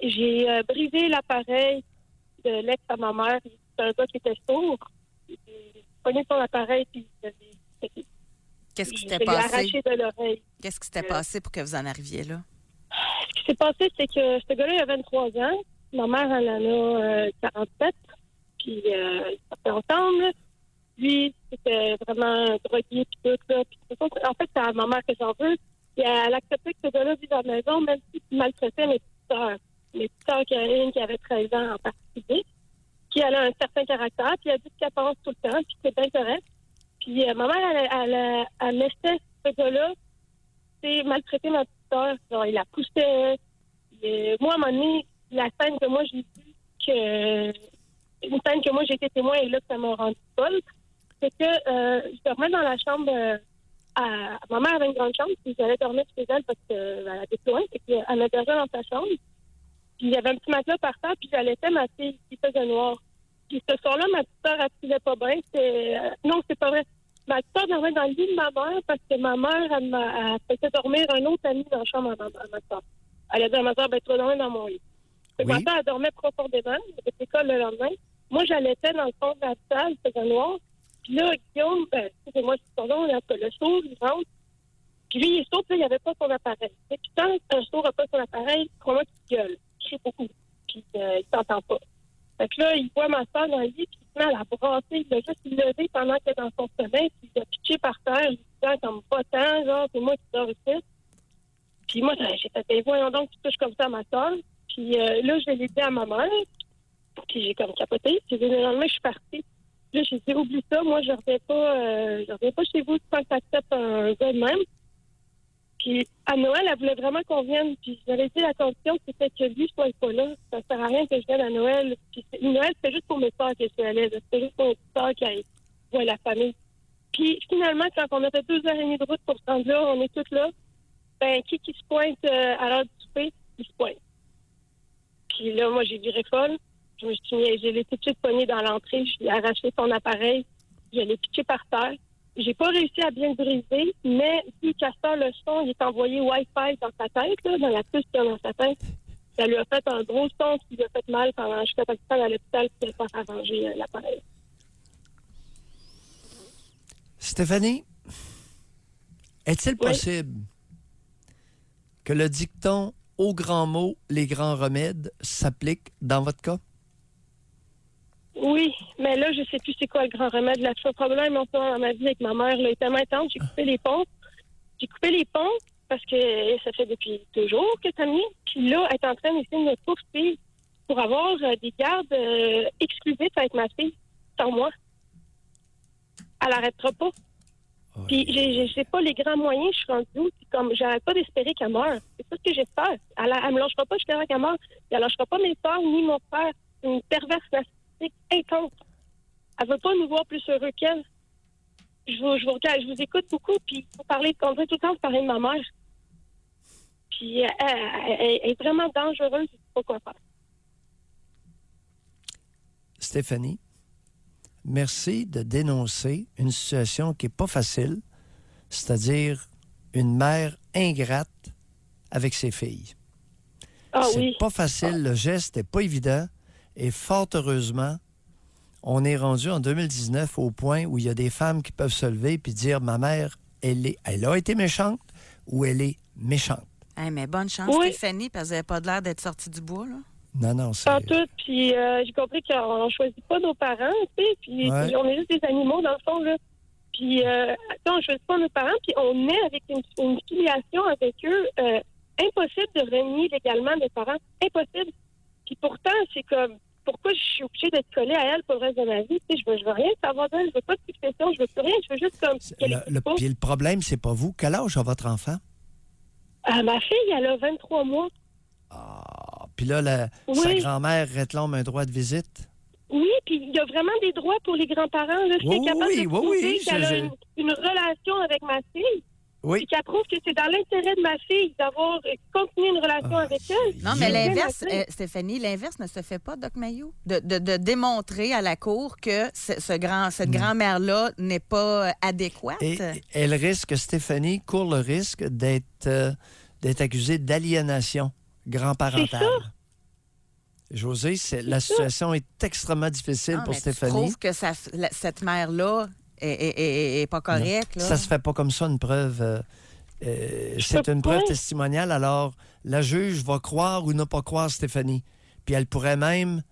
J'ai brisé l'appareil de l'ex à ma mère. C'est un gars qui était sourd. J'ai pogné son appareil, puis Qu'est-ce qui je s'était l'ai passé? arraché de l'oreille. Qu'est-ce qui s'était passé pour que vous en arriviez là? Ce qui s'est passé, c'est que ce gars-là, il a 23 ans. Ma mère, elle en a 47. Puis, ils sortaient ensemble. Lui, c'était vraiment drogué, puis tout, là. Puis, en fait, c'est à ma mère que j'en veux. Puis, elle acceptait que ce gars-là vive à la maison, même s'il maltraitait mes petites sœurs. Mes petites sœurs, qui a une qui avait 13 ans en particulier. Puis, elle a un certain caractère, puis elle dit qu'elle pense tout le temps, puis c'est bien correct. Puis, ma mère, elle laissait ce gars-là, c'est maltraiter ma petite sœur. Genre, il la poussait. Moi, à un moment donné, la scène que moi, j'ai vue, une scène que moi, j'ai été témoin, et là, que ça m'a rendu folle, c'est que je dormais dans la chambre. Ma mère avait une grande chambre, puis j'allais dormir chez elle parce qu'elle habitait loin, et puis elle m'hébergeait dans sa chambre. Puis il y avait un petit matelas par terre, puis j'allaitais ma fille qui faisait noir. Puis ce soir-là, ma petite sœur, elle filait pas bien. Non, c'est pas vrai. Ma soeur dormait dans le lit de ma mère parce que ma mère, elle faisait dormir un autre ami dans la chambre à ma soeur. Elle a dit à ma soeur, ben, tu vas dormir dans mon lit. Fait que Oui. ma soeur, elle dormait profondément. Elle était à l'école le lendemain. Moi, j'allaitais dans le fond de la salle, il faisait noir. Puis là, Guillaume, excusez-moi, c'est son nom, le sourd, il rentre. Puis lui, il est sourd, puis là, il n'y avait pas son appareil. Puis quand un sourd n'a pas son appareil, crois-moi qu'il gueule. Il crie beaucoup. Puis il s'entend pas. Fait que là, il voit ma soeur dans le lit, puis il se met à la brasser. Il l'a juste levé pendant qu'elle est dans son sommeil, puis il l'a pitché par terre, lui disant comme pas tant, genre, c'est moi qui dors ici. Puis moi, j'ai fait, ben, voyons donc, tu touches comme ça à ma soeur. Puis là, je l'ai dit à ma mère, puis j'ai comme capoté. Puis le lendemain, je suis partie. Là, j'ai dit, oublie ça, moi, je reviens pas chez vous sans que tu acceptes un gars de même. Puis à Noël, elle voulait vraiment qu'on vienne. Puis j'avais dit la condition, c'était que lui soit pas là. Ça ne sert à rien que je vienne à Noël. Puis Noël, c'était juste pour mes soeurs que je suis allée. C'était juste pour mes soeurs qui allaient voir la famille. Puis finalement, quand on a fait 2h30 de route pour se rendre là, on est toutes là. Ben, qui se pointe à l'heure du souper, il se pointe. Puis là, moi, j'ai viré folle. J'ai laissé tout de poigner dans l'entrée. J'ai arraché son appareil. Je l'ai pitché par terre. J'ai pas réussi à bien le briser, mais vu qu'à ça, le son, il est envoyé Wi-Fi dans sa tête, là, dans la puce qu'il y a dans sa tête. Ça lui a fait un gros son qui lui a fait mal pendant que j'étais à l'hôpital pour ne pas arranger l'appareil. Stéphanie, est-il possible que le dicton « au grand mot, les grands remèdes » s'applique dans votre cas? Oui, mais là, je sais plus c'est quoi le grand remède. Le seul problème en ce moment dans ma vie avec ma mère là, est tellement intense. J'ai coupé les ponts. J'ai coupé les ponts parce que ça fait depuis 2 jours que Tammy, puis là, elle est en train d'essayer de me poursuivre pour avoir des gardes exclusifs avec ma fille, sans moi. Elle n'arrêtera pas. Oui. Puis j'ai pas les grands moyens, je suis rendue où? Puis comme j'arrête pas d'espérer qu'elle meure. C'est ça ce que j'espère. Elle me lâchera pas jusqu'à qu'elle meure. Puis elle lâchera pas mes soeurs ni mon frère. C'est une perverse narcissique intense. Elle veut pas nous voir plus heureux qu'elle. Je vous écoute beaucoup, puis vous parlez tout le temps, vous parlez de ma mère. Puis elle est vraiment dangereuse, je sais pas quoi faire. Stéphanie, merci de dénoncer une situation qui n'est pas facile, c'est-à-dire une mère ingrate avec ses filles. Ah C'est oui. pas facile, le geste n'est pas évident, et fort heureusement, on est rendu en 2019 au point où il y a des femmes qui peuvent se lever et dire « Ma mère, elle a été méchante ou elle est méchante. Hey, mais bonne chance, Oui. Stéphanie, parce qu'elle n'a pas l'air d'être sortie du bois, là. » Non, c'est... En tout, puis j'ai compris qu'on choisit pas nos parents, tu sais, puis on est juste des animaux, dans le fond, là. Puis, on choisit pas nos parents, puis on est avec une filiation avec eux. Impossible de renier légalement mes parents. Impossible. Puis pourtant, c'est comme, pourquoi je suis obligée d'être collée à elle pour le reste de ma vie? Tu sais, je veux rien savoir d'elle, je veux pas de succession, je veux plus rien, je veux juste comme qu'elle Puis le problème, c'est pas vous. Quel âge a votre enfant? Ma fille, elle a 23 mois. Ah, puis là, sa Oui. grand-mère réclame un droit de visite? Oui, puis il y a vraiment des droits pour les grands-parents. Là, Oui, est capable oui, de prouver oui, qu'elle a c'est- une relation avec ma fille, Oui. puis qu'elle prouve que c'est dans l'intérêt de ma fille d'avoir continué une relation avec elle. Non, mais Yeah. l'inverse, Oui. Stéphanie, l'inverse ne se fait pas, Doc Mayou. De démontrer à la cour que cette grand-mère-là n'est pas adéquate. Et elle risque, Stéphanie court le risque d'être accusée d'aliénation grand-parentale. C'est ça. José, la situation est extrêmement difficile Non, pour mais tu Stéphanie. trouves que cette mère-là est pas correcte, là? Ça se fait pas comme ça, une preuve. C'est une preuve testimoniale. Alors, la juge va croire ou ne pas croire Stéphanie. Puis elle pourrait même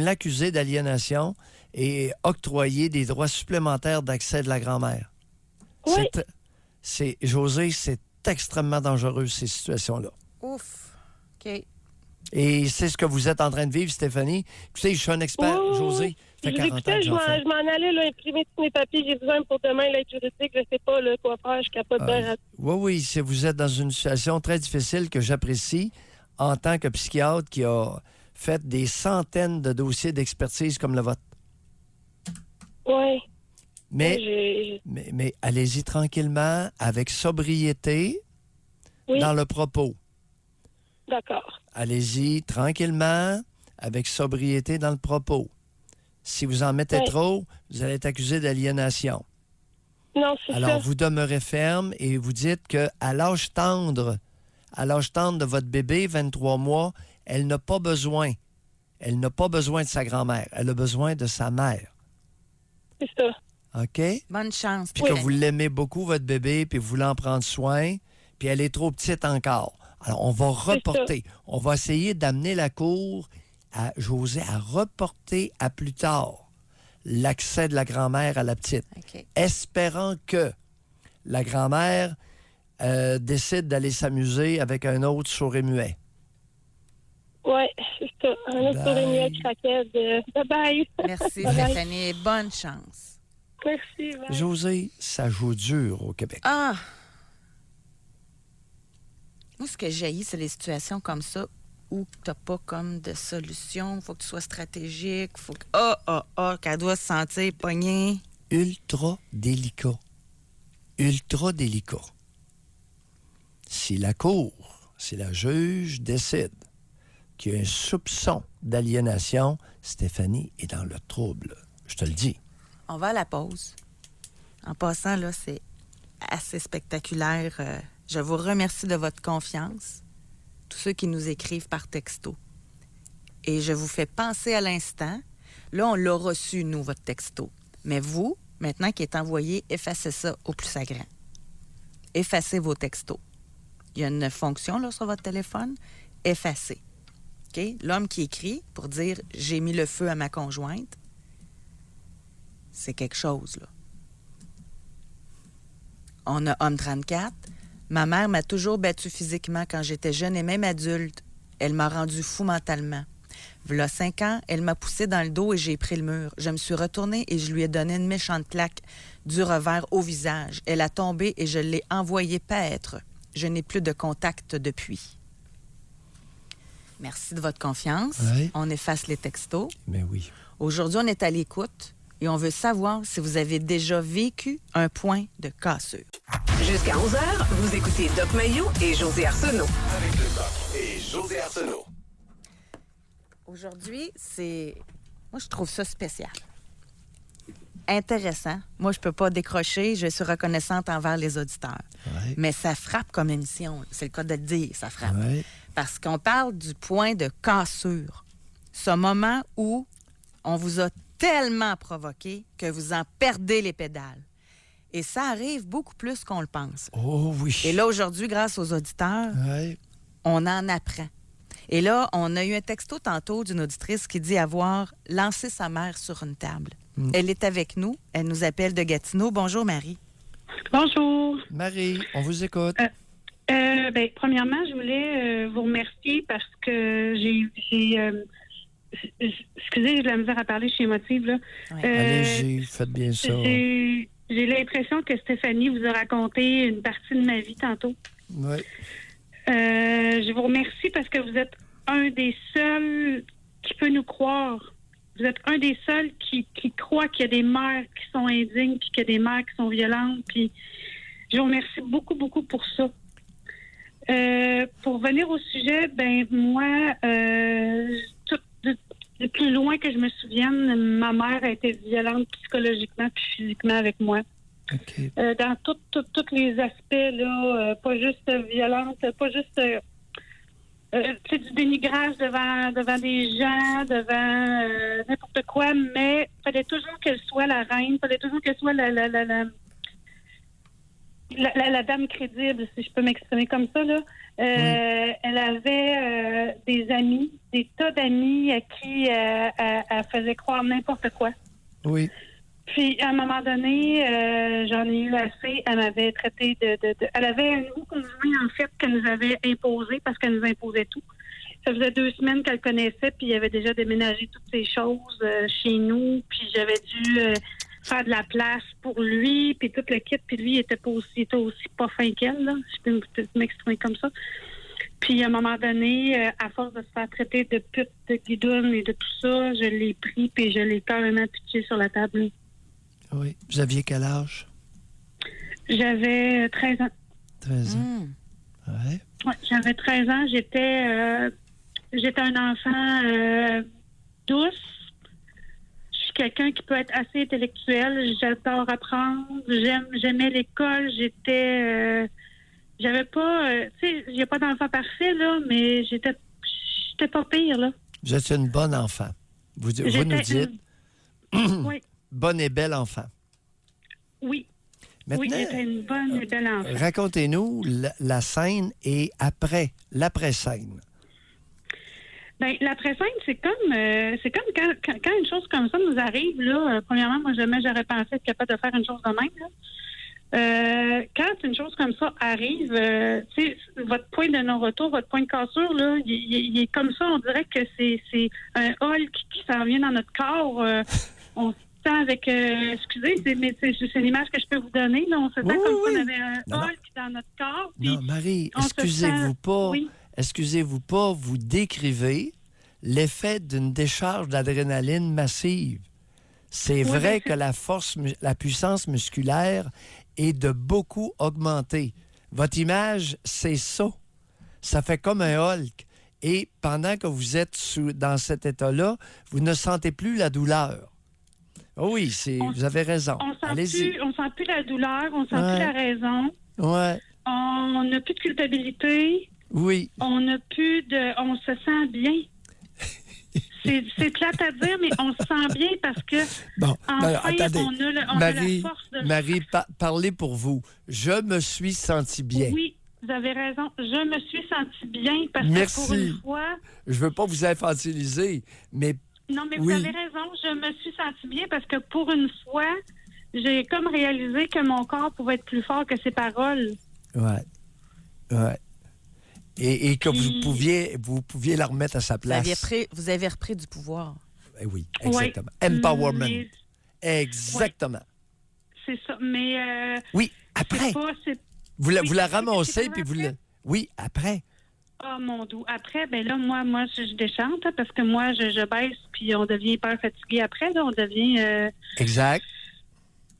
l'accuser d'aliénation et octroyer des droits supplémentaires d'accès de la grand-mère. Oui. José, c'est extrêmement dangereux, ces situations-là. Ouf. OK. Et c'est ce que vous êtes en train de vivre, Stéphanie. Écoutez, je suis un expert, Oui. José. Ça fait 40 ans J'écoutais, que j'en fais. je m'en allais là, imprimer tous mes papiers. J'ai besoin pour demain l'aide juridique. Je sais pas là, quoi faire. Je capote bien. Oui, vous êtes dans une situation très difficile que j'apprécie en tant que psychiatre qui a fait des centaines de dossiers d'expertise comme le vôtre. Oui. Mais allez-y tranquillement, avec sobriété, Oui. dans le propos. D'accord. Allez-y tranquillement, avec sobriété dans le propos. Si vous en mettez Oui. trop, vous allez être accusé d'aliénation. Non, c'est Alors, ça. vous demeurez ferme et vous dites qu'à l'âge tendre de votre bébé, 23 mois, elle n'a pas besoin. Elle n'a pas besoin de sa grand-mère. Elle a besoin de sa mère. C'est ça. OK? Bonne chance. Puis que vous l'aimez beaucoup, votre bébé, puis vous voulez en prendre soin, puis elle est trop petite encore. Alors, on va reporter. On va essayer d'amener la cour à José à reporter à plus tard l'accès de la grand-mère à la petite, OK. espérant que la grand-mère décide d'aller s'amuser avec un autre sourd et muet. Oui, c'est ça. Un autre Bye. souvenir craquette. Bye-bye. Merci, Bye-bye. Stéphanie. Bonne chance. Merci. Bye. José, ça joue dur au Québec. Ah! Moi, ce que j'haïs, c'est les situations comme ça où tu n'as pas comme de solution. Il faut que tu sois stratégique. Faut que... qu'elle doit se sentir pognée. Ultra délicat. Ultra délicat. Si la cour, si la juge décide qu'il y a un soupçon d'aliénation, Stéphanie est dans le trouble. Je te le dis. On va à la pause. En passant, là, c'est assez spectaculaire. Je vous remercie de votre confiance, tous ceux qui nous écrivent par texto. Et je vous fais penser à l'instant. Là, on l'a reçu, nous, votre texto. Mais vous, maintenant qu'il est envoyé, effacez ça au plus à grand. Effacez vos textos. Il y a une fonction là, sur votre téléphone, effacer. OK? L'homme qui écrit pour dire « j'ai mis le feu à ma conjointe », c'est quelque chose, là. On a homme 34. Ma mère m'a toujours battu physiquement quand j'étais jeune et même adulte. Elle m'a rendu fou mentalement. V'là 5 ans, elle m'a poussé dans le dos et j'ai pris le mur. Je me suis retournée et je lui ai donné une méchante claque du revers au visage. Elle a tombé et je l'ai envoyée paître. Je n'ai plus de contact depuis. Merci de votre confiance. Oui. On efface les textos. Mais oui. Aujourd'hui, on est à l'écoute et on veut savoir si vous avez déjà vécu un point de cassure. Jusqu'à 11h, vous écoutez Doc Mayou et José Arsenault. Avec le Doc et José Arsenault. Aujourd'hui, c'est... Moi, je trouve ça spécial. Intéressant. Moi, je peux pas décrocher. Je suis reconnaissante envers les auditeurs. Ouais. Mais ça frappe comme émission. C'est le cas de le dire, ça frappe. Ouais. Parce qu'on parle du point de cassure. Ce moment où on vous a tellement provoqué que vous en perdez les pédales. Et ça arrive beaucoup plus qu'on le pense. Oh oui. Et là, aujourd'hui, grâce aux auditeurs, Ouais. on en apprend. Et là, on a eu un texto tantôt d'une auditrice qui dit avoir lancé sa mère sur une table. Elle est avec nous. Elle nous appelle de Gatineau. Bonjour, Marie. Bonjour. Marie, on vous écoute. Premièrement, je voulais vous remercier parce que excusez, j'ai de la misère à parler, je suis émotive, là. Ouais. Allez-y, faites bien ça. J'ai l'impression que Stéphanie vous a raconté une partie de ma vie tantôt. Oui. Je vous remercie parce que vous êtes un des seuls qui peut nous croire. Vous êtes un des seuls qui croit qu'il y a des mères qui sont indignes puis qu'il y a des mères qui sont violentes. Puis je vous remercie beaucoup, beaucoup pour ça. Pour venir au sujet, moi, le plus loin que je me souvienne, ma mère a été violente psychologiquement puis physiquement avec moi. OK. Dans tous les aspects, là, pas juste violente, pas juste du dénigrage devant des gens, devant n'importe quoi, mais il fallait toujours qu'elle soit la reine, il fallait toujours qu'elle soit la dame crédible, si je peux m'exprimer comme ça, là. Elle avait des amis, des tas d'amis à qui elle faisait croire n'importe quoi. Oui. Puis, à un moment donné, j'en ai eu assez. Elle m'avait traité Elle avait un nouveau conjoint, en fait, qu'elle nous avait imposé parce qu'elle nous imposait tout. Ça faisait 2 semaines qu'elle connaissait, puis il avait déjà déménagé toutes ces choses chez nous. Puis, j'avais dû faire de la place pour lui, puis tout le kit. Puis, lui, il était aussi pas fin qu'elle, là. Je peux m'exprimer comme ça. Puis, à un moment donné, à force de se faire traiter de pute, de guidoune et de tout ça, je l'ai pris, puis je l'ai carrément pitché sur la table. Oui. Vous aviez quel âge? J'avais 13 ans. 13 ans. Ouais. Ouais, j'avais 13 ans. J'étais un enfant douce. Je suis quelqu'un qui peut être assez intellectuel. J'adore apprendre. J'aimais l'école. J'avais pas... tu sais, j'ai pas d'enfant parfait, là, mais j'étais pas pire, là. Vous êtes une bonne enfant. Vous nous dites... Oui. Bonne et belle enfant. Oui. Maintenant, oui, j'étais une bonne et belle enfant. Racontez-nous la scène et l'après-scène. Bien, l'après-scène, c'est comme quand une chose comme ça nous arrive, là, premièrement, moi, jamais j'aurais pensé être capable de faire une chose de même, là. Quand une chose comme ça arrive, tu sais, votre point de non-retour, votre point de cassure, là, il est comme ça. On dirait que c'est un Hulk qui s'en vient dans notre corps. On se sent avec... excusez, c'est l'image que je peux vous donner. Là. On se sent comme si on avait un Hulk dans notre corps. Non, Marie, excusez-vous pas. Oui. Excusez-vous pas, vous décrivez l'effet d'une décharge d'adrénaline massive. C'est vrai que la puissance musculaire est de beaucoup augmentée. Votre image, c'est ça. Ça fait comme un Hulk. Et pendant que vous êtes dans cet état-là, vous ne sentez plus la douleur. Oh oui, vous avez raison. Allez-y. On sent plus la douleur, on sent plus la raison. Ouais. On n'a plus de culpabilité. Oui. On se sent bien. C'est plate à dire, mais on se sent bien parce que attendez. on a la force de... Marie, parlez pour vous. Je me suis senti bien. Oui, vous avez raison. Je me suis sentie bien parce Merci. que pour une fois... Je veux pas vous infantiliser, mais... Non, mais vous avez raison. Je me suis sentie bien parce que pour une fois, j'ai comme réalisé que mon corps pouvait être plus fort que ses paroles. Ouais. Et que vous pouviez la remettre à sa place. Vous avez repris du pouvoir. Oui, exactement. Empowerment. Exactement. C'est ça, mais... oui, après. Vous la ramassez, puis vous le... Oui, après. Oh, mon doux. Après, ben là, moi je déchante, hein, parce que moi, je baisse, puis on devient hyper fatigué après, là, on devient... Exact.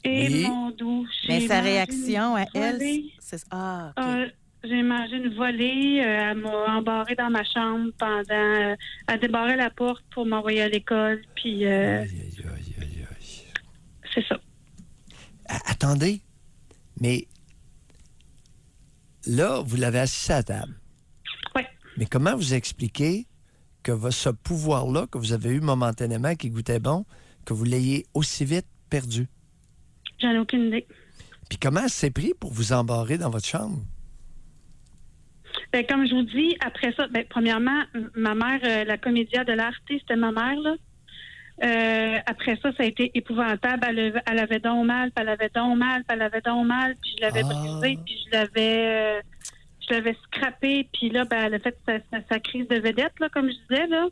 Et mon doux... Mais sa réaction à elle, c'est... Ah, OK. J'ai mangé une volée, elle m'a embarrée dans ma chambre pendant... elle débarrait la porte pour m'envoyer à l'école, puis... C'est ça. Attendez, mais là, vous l'avez assis à la table. Oui. Mais comment vous expliquez que ce pouvoir-là que vous avez eu momentanément, qui goûtait bon, que vous l'ayez aussi vite perdu? J'en ai aucune idée. Puis comment elle s'est pris pour vous embarrer dans votre chambre? Ben, comme je vous dis, après ça, premièrement, ma mère, la comédia de l'Arte, c'était ma mère, là. Après ça a été épouvantable. Elle avait donc mal, puis elle avait donc mal, puis elle avait donc mal, puis je l'avais brisée, puis je l'avais scrappée, puis là, elle a fait sa crise de vedette, là, comme je disais, là.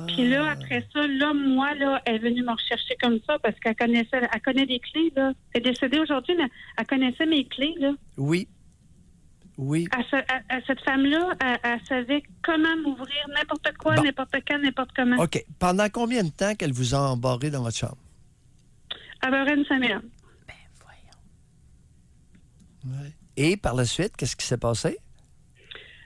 Puis là, après ça, là, moi, là, elle est venue me rechercher comme ça parce qu'elle connaît des clés, là. Elle est décédée aujourd'hui, mais elle connaissait mes clés, là. Oui. Cette femme-là, elle savait comment m'ouvrir n'importe quoi, n'importe quand, n'importe comment. OK. Pendant combien de temps qu'elle vous a embarré dans votre chambre? À peu près une semaine. Ben, voyons. Ouais. Et par la suite, qu'est-ce qui s'est passé?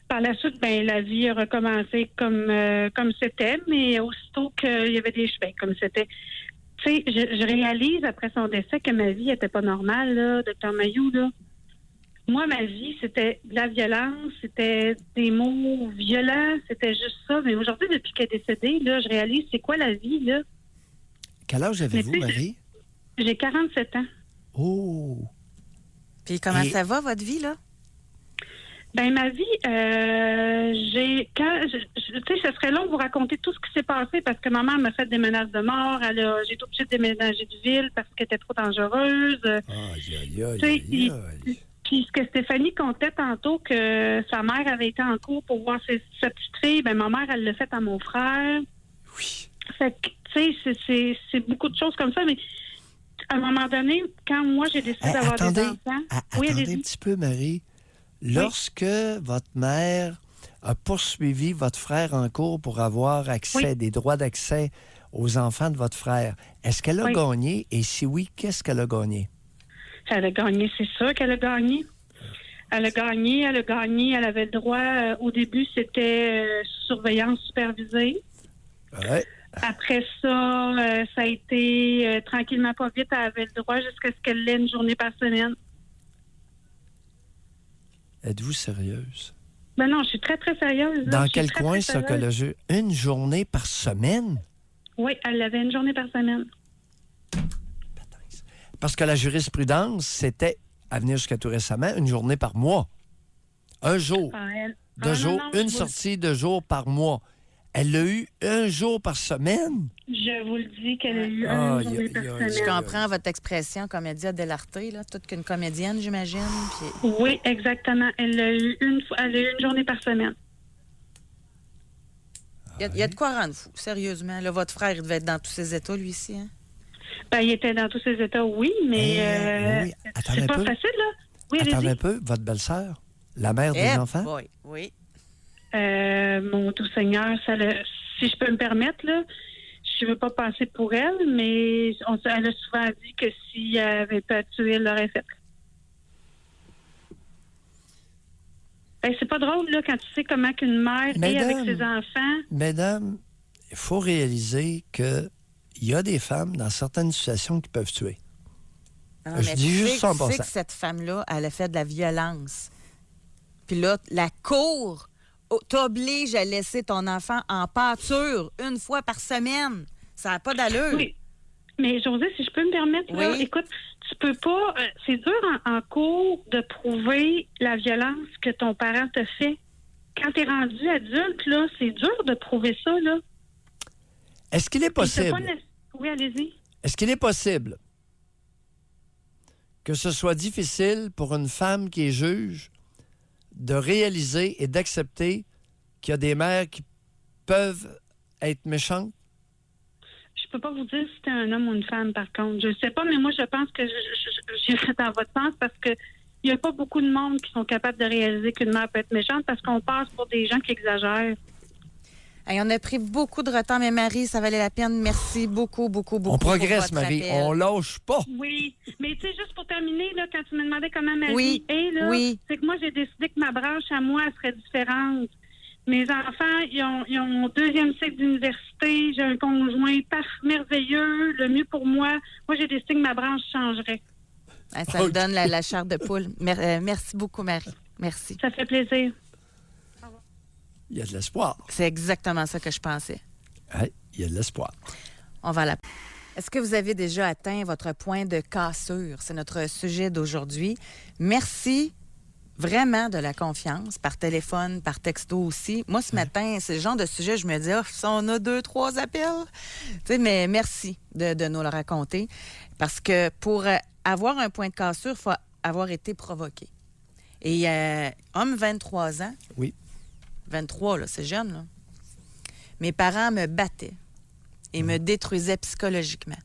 Par la suite, la vie a recommencé comme c'était, mais aussitôt qu'il y avait des cheveux, comme c'était. Tu sais, je réalise après son décès que ma vie n'était pas normale, là, Dr. Mayou, là. Moi, ma vie, c'était de la violence, c'était des mots violents, c'était juste ça. Mais aujourd'hui, depuis qu'elle est décédée, là, je réalise c'est quoi la vie, là. Quel âge avez-vous, Marie? J'ai 47 ans. Oh! Puis comment ça va, votre vie, là? Ben ma vie, tu sais, ce serait long de vous raconter tout ce qui s'est passé parce que ma mère m'a fait des menaces de mort. J'ai été obligée de déménager de ville parce qu'elle était trop dangereuse. Puis ce que Stéphanie contait tantôt, que sa mère avait été en cours pour voir sa petite fille, ma mère, elle l'a fait à mon frère. Oui. Fait que, tu sais, c'est beaucoup de choses comme ça, mais à un moment donné, quand moi, j'ai décidé d'avoir des enfants... Attendez un petit peu, Marie. Lorsque votre mère a poursuivi votre frère en cours pour avoir accès, des droits d'accès aux enfants de votre frère, est-ce qu'elle a gagné? Et si oui, qu'est-ce qu'elle a gagné? Elle a gagné, c'est sûr qu'elle a gagné. Elle a gagné. Elle avait le droit, au début, c'était surveillance supervisée. Ouais. Après ça, ça a été tranquillement pas vite, elle avait le droit jusqu'à ce qu'elle l'ait une journée par semaine. Êtes-vous sérieuse? Ben non, je suis très, très sérieuse. Là. Dans Je suis quel très, coin, très ça, que sérieuse. le jeu? Une journée par semaine? Oui, elle l'avait une journée par semaine. Parce que la jurisprudence, c'était, à venir jusqu'à tout récemment, une journée par mois. Un jour. Deux jours, une sortie de jours par mois. Elle l'a eu un jour par semaine. Je vous le dis qu'elle a eu Ah, une journée par Je semaine. comprends votre expression comédia dell'arte, là. Toute qu'une comédienne, j'imagine. Puis... Oui, exactement. Elle a eu une journée par semaine. Il y a de quoi rendre fou, sérieusement. Là, votre frère, il devait être dans tous ses états, lui, ici. Hein? Ben, il était dans tous ses états, oui, mais oui. Attendez c'est un pas peu. facile, là. Oui, Attendez allez-y. un peu, votre belle-sœur, la mère des enfants? Boy, oui. Mon tout Seigneur, si je peux me permettre, là, je veux pas passer pour elle, mais elle a souvent dit que si elle avait pas tué, elle l'aurait fait. Ben, c'est pas drôle, là, quand tu sais comment qu'une mère est avec ses enfants. Mesdames, il faut réaliser qu'il y a des femmes dans certaines situations qui peuvent tuer. Non, Je mais dis juste ça en tu sais passant. que cette femme-là, elle a fait de la violence. Puis là, la cour t'oblige à laisser ton enfant en pâture une fois par semaine. Ça n'a pas d'allure. Oui. Mais Josée, si je peux me permettre, là, Oui. écoute, tu peux pas. C'est dur en cours de prouver la violence que ton parent te fait. Quand tu es rendu adulte, là, c'est dur de prouver ça, là. Est-ce qu'il est possible? Oui, allez-y. Est-ce qu'il est possible que ce soit difficile pour une femme qui est juge de réaliser et d'accepter qu'il y a des mères qui peuvent être méchantes? Je peux pas vous dire si c'est un homme ou une femme, par contre. Je sais pas, mais moi, je pense que j'irai dans votre sens parce que il n'y a pas beaucoup de monde qui sont capables de réaliser qu'une mère peut être méchante parce qu'on passe pour des gens qui exagèrent. Hey, on a pris beaucoup de retard, mais Marie, ça valait la peine. Merci beaucoup, beaucoup, beaucoup. On progresse, pour votre Marie. appel. On lâche pas. Oui, mais tu sais, juste pour terminer, là, quand tu me demandais comment ma Oui, vie est, là, oui. c'est que moi, j'ai décidé que ma branche à moi, elle serait différente. Mes enfants, ils ont deuxième cycle d'université, j'ai un conjoint merveilleux, le mieux pour moi. Moi, j'ai décidé que ma branche changerait. Ah, ça me donne la chair de poule. Merci beaucoup, Marie. Merci. Ça fait plaisir. Il y a de l'espoir. C'est exactement ça que je pensais. Ouais, il y a de l'espoir. On va la... Est-ce que vous avez déjà atteint votre point de cassure? C'est notre sujet d'aujourd'hui. Merci vraiment de la confiance, par téléphone, par texto aussi. Moi, ce matin, c'est le genre de sujet, je me dis, si on a 2-3 appels. Tu sais, mais merci de nous le raconter. Parce que pour avoir un point de cassure, il faut avoir été provoqué. Et homme 23 ans. Oui. 23, là, c'est jeune, là. Mes parents me battaient et me détruisaient psychologiquement.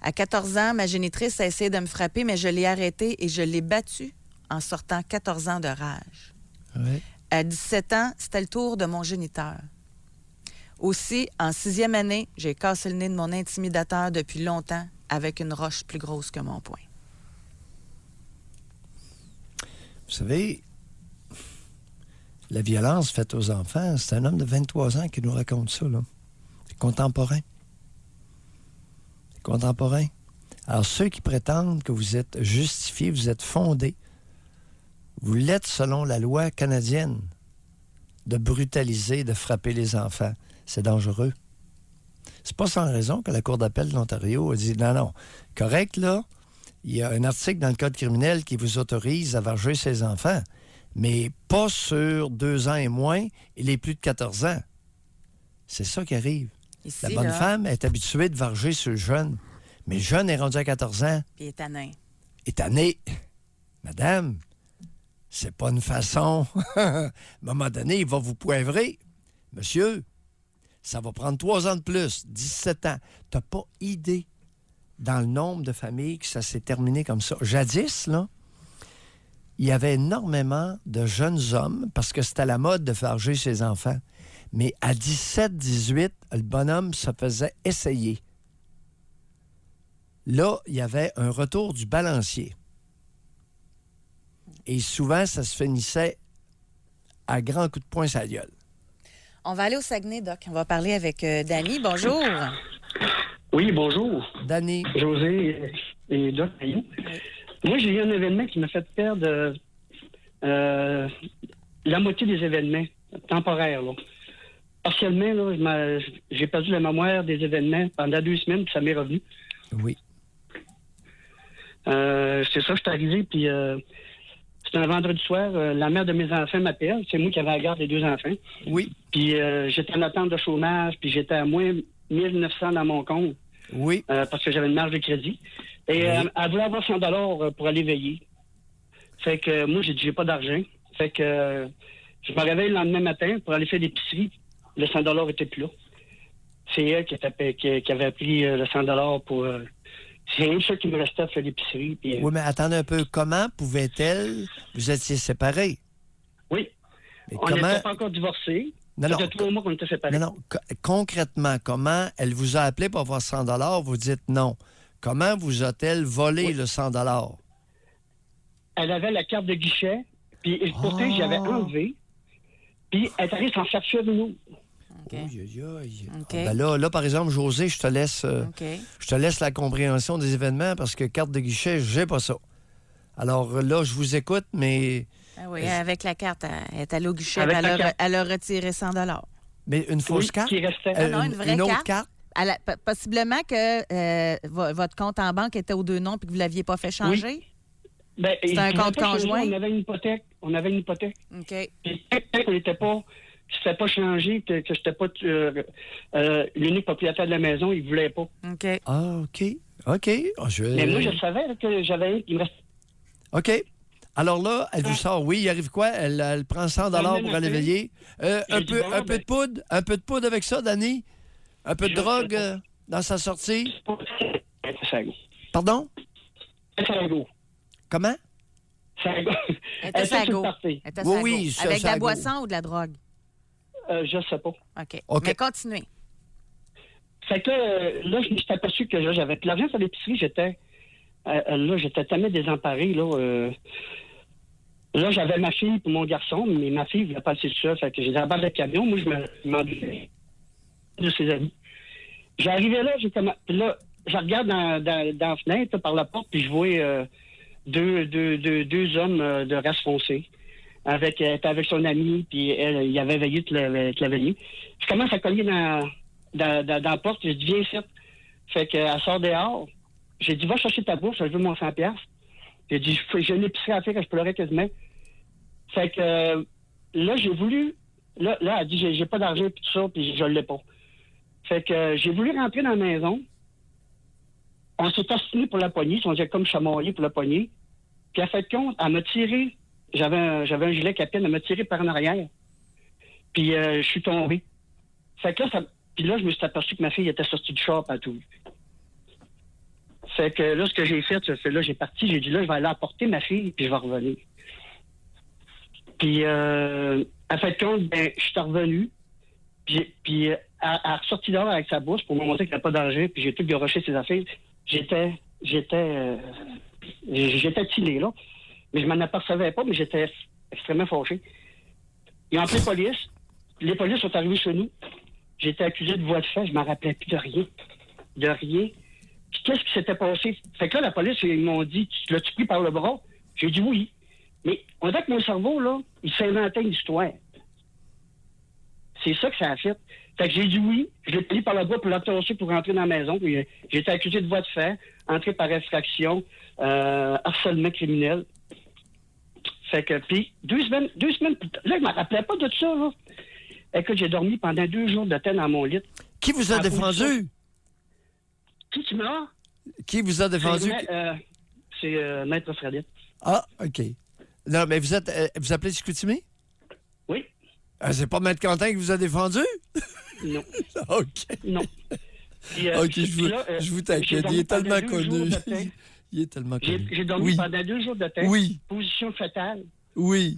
À 14 ans, ma génitrice a essayé de me frapper, mais je l'ai arrêtée et je l'ai battue en sortant 14 ans de rage. Oui. À 17 ans, c'était le tour de mon géniteur. Aussi, en 6e année, j'ai cassé le nez de mon intimidateur depuis longtemps avec une roche plus grosse que mon poing. Vous savez, la violence faite aux enfants, c'est un homme de 23 ans qui nous raconte ça, là. C'est contemporain. C'est contemporain. Alors, ceux qui prétendent que vous êtes justifiés, vous êtes fondés, vous l'êtes selon la loi canadienne de brutaliser, de frapper les enfants. C'est dangereux. C'est pas sans raison que la Cour d'appel de l'Ontario a dit non, correct, là, il y a un article dans le Code criminel qui vous autorise à varger ses enfants, mais pas sur 2 ans et moins et les plus de 14 ans. C'est ça qui arrive. Ici, La bonne là, femme est habituée de varger sur le jeune, mais le jeune est rendu à 14 ans, puis il est tanin. est tanné. Madame, c'est pas une façon. À un moment donné, il va vous poivrer. Monsieur, ça va prendre 3 ans de plus, 17 ans. T'as pas idée dans le nombre de familles que ça s'est terminé comme ça. Jadis, là, il y avait énormément de jeunes hommes, parce que c'était la mode de varger ses enfants. Mais à 17, 18, le bonhomme se faisait essayer. Là, il y avait un retour du balancier. Et souvent, ça se finissait à grands coups de poing sur la gueule. On va aller au Saguenay, Doc. On va parler avec Dany. Bonjour. Oui, bonjour. Dany. José et Doc. Moi, j'ai eu un événement qui m'a fait perdre la moitié des événements temporaires. Là. Partiellement, là, j'ai perdu la mémoire des événements pendant 2 semaines, puis ça m'est revenu. Oui. C'est ça, je suis arrivé, puis c'était un vendredi soir. La mère de mes enfants m'appelle. C'est moi qui avais la garde des 2 enfants. Oui. Puis j'étais en attente de chômage, puis j'étais à moins 1900 dans mon compte. Oui. Parce que j'avais une marge de crédit. Et elle voulait avoir 100 $ pour aller veiller. Fait que moi, j'ai dit, j'ai pas d'argent. Fait que je me réveille le lendemain matin pour aller faire l'épicerie. Le 100 $ était plus là. C'est elle qui avait pris le 100 $ pour... c'est rien ça qui me restait à faire l'épicerie. Puis, Oui, mais attendez un peu. Comment pouvait-elle... Vous étiez séparés? Oui. Mais On n'était pas encore divorcés. Non, Ça fait 3 mois qu'on était séparés. Non. Concrètement, comment elle vous a appelé pour avoir 100 $? Vous dites non. Comment vous a-t-elle volé le 100 $? Elle avait la carte de guichet, puis pourtant, j'avais enlevé. Puis elle est arrivée sans faire nous. OK. OK. Ben là, par exemple, José, je te laisse la compréhension des événements parce que carte de guichet, j'ai pas ça. Alors là, je vous écoute, mais... Ah oui, avec la carte, elle est allée au guichet, Avec puis la carte. elle a retiré 100 $. Mais une fausse carte? Qui restait. Non, une vraie autre carte. carte? Possiblement que votre compte en banque était aux 2 noms puis que vous ne l'aviez pas fait changer? Ben, C'est un compte conjoint? On avait une hypothèque. OK. Puis peut-être qu'on n'était pas... que c'était pas changé, que j'étais pas l'unique propriétaire de la maison, il voulait pas. OK. Ah, OK. OK. Mais moi, je savais là, que j'avais... Il me restait... OK. Alors là, elle vous sort. Oui, il arrive quoi? Elle prend 100 $ pour aller veiller. Un peu de poudre avec ça, Dany? Un peu de drogue dans sa sortie? Pardon? Comment? Elle était sa go. Oui, Avec de la sa go. boisson ou de la drogue? Je sais pas. OK. OK. Mais continuez. Fait que là, je me suis aperçu que j'avais de l'argent sur l'épicerie, j'étais tellement désemparé, là. Là, j'avais ma fille pour mon garçon, mais ma fille ne voulait pas le seul. Fait que j'ai débarqué le camion. Moi, je m'en doutais de ses amis. J'arrivais là, là, je regarde dans la fenêtre, là, par la porte, puis je vois deux hommes de race foncée. Avec son ami, puis elle, il avait veillé toute la veillée. Je commence à cogner dans la porte, je dis, viens ici. Fait qu'elle sort dehors. J'ai dit, va chercher ta bourse, je veux mon 100 $. J'ai dit, j'ai une épicerie à faire que je pleurais quasiment. Fait que là, j'ai voulu... Là, elle dit, j'ai pas d'argent, puis tout ça, puis je l'ai pas. Fait que j'ai voulu rentrer dans la maison. On s'est assigné pour la poignée, on s'est comme chamaillé pour la poignée. Puis à fait compte, elle m'a tiré... J'avais un gilet capitaine, elle m'a tiré par en arrière. Puis je suis tombé. Fait que là, puis là, je me suis aperçu que ma fille était sortie du char à tout. Fait que là, ce que j'ai fait, c'est là, j'ai parti, j'ai dit là, je vais aller apporter ma fille, puis je vais revenir. Puis, à fait compte, ben, je suis revenu, puis elle a ressorti dehors avec sa bourse pour me montrer qu'elle n'a pas d'argent, puis j'ai tout garoché ses affaires. J'étais tilé, là. Mais je m'en apercevais pas, mais j'étais extrêmement fâché. Ils ont appelé la police. Les polices sont arrivés chez nous. J'étais accusé de voie de fait, je m'en rappelais plus de rien. De rien. Puis qu'est-ce qui s'était passé? Fait que là, la police, ils m'ont dit, l'as-tu pris par le bras? J'ai dit oui. Mais on dirait que mon cerveau, là, il s'inventait une histoire. C'est ça que ça a fait. Fait que j'ai dit oui, je l'ai pris par le bras pour l'attention pour rentrer dans la maison. Puis j'ai été accusé de voie de fait, entrée par infraction, harcèlement criminel. Fait que, puis, 2 semaines plus tard, là, je ne me rappelais pas de ça, là. Écoute, j'ai dormi pendant 2 jours de temps dans mon lit. Qui vous a défendu? Qui tu m'as? Qui vous a défendu? C'est Maître Fradette. Ah, OK. Non, mais vous appelez Chicoutimi? Oui. C'est pas Maître Quentin qui vous a défendu? Non. OK. Non. Puis, OK, je vous t'inquiète. Il est tellement connu. Il est tellement connu. J'ai dormi pendant 2 jours de temps. Oui. Position fœtale. Oui.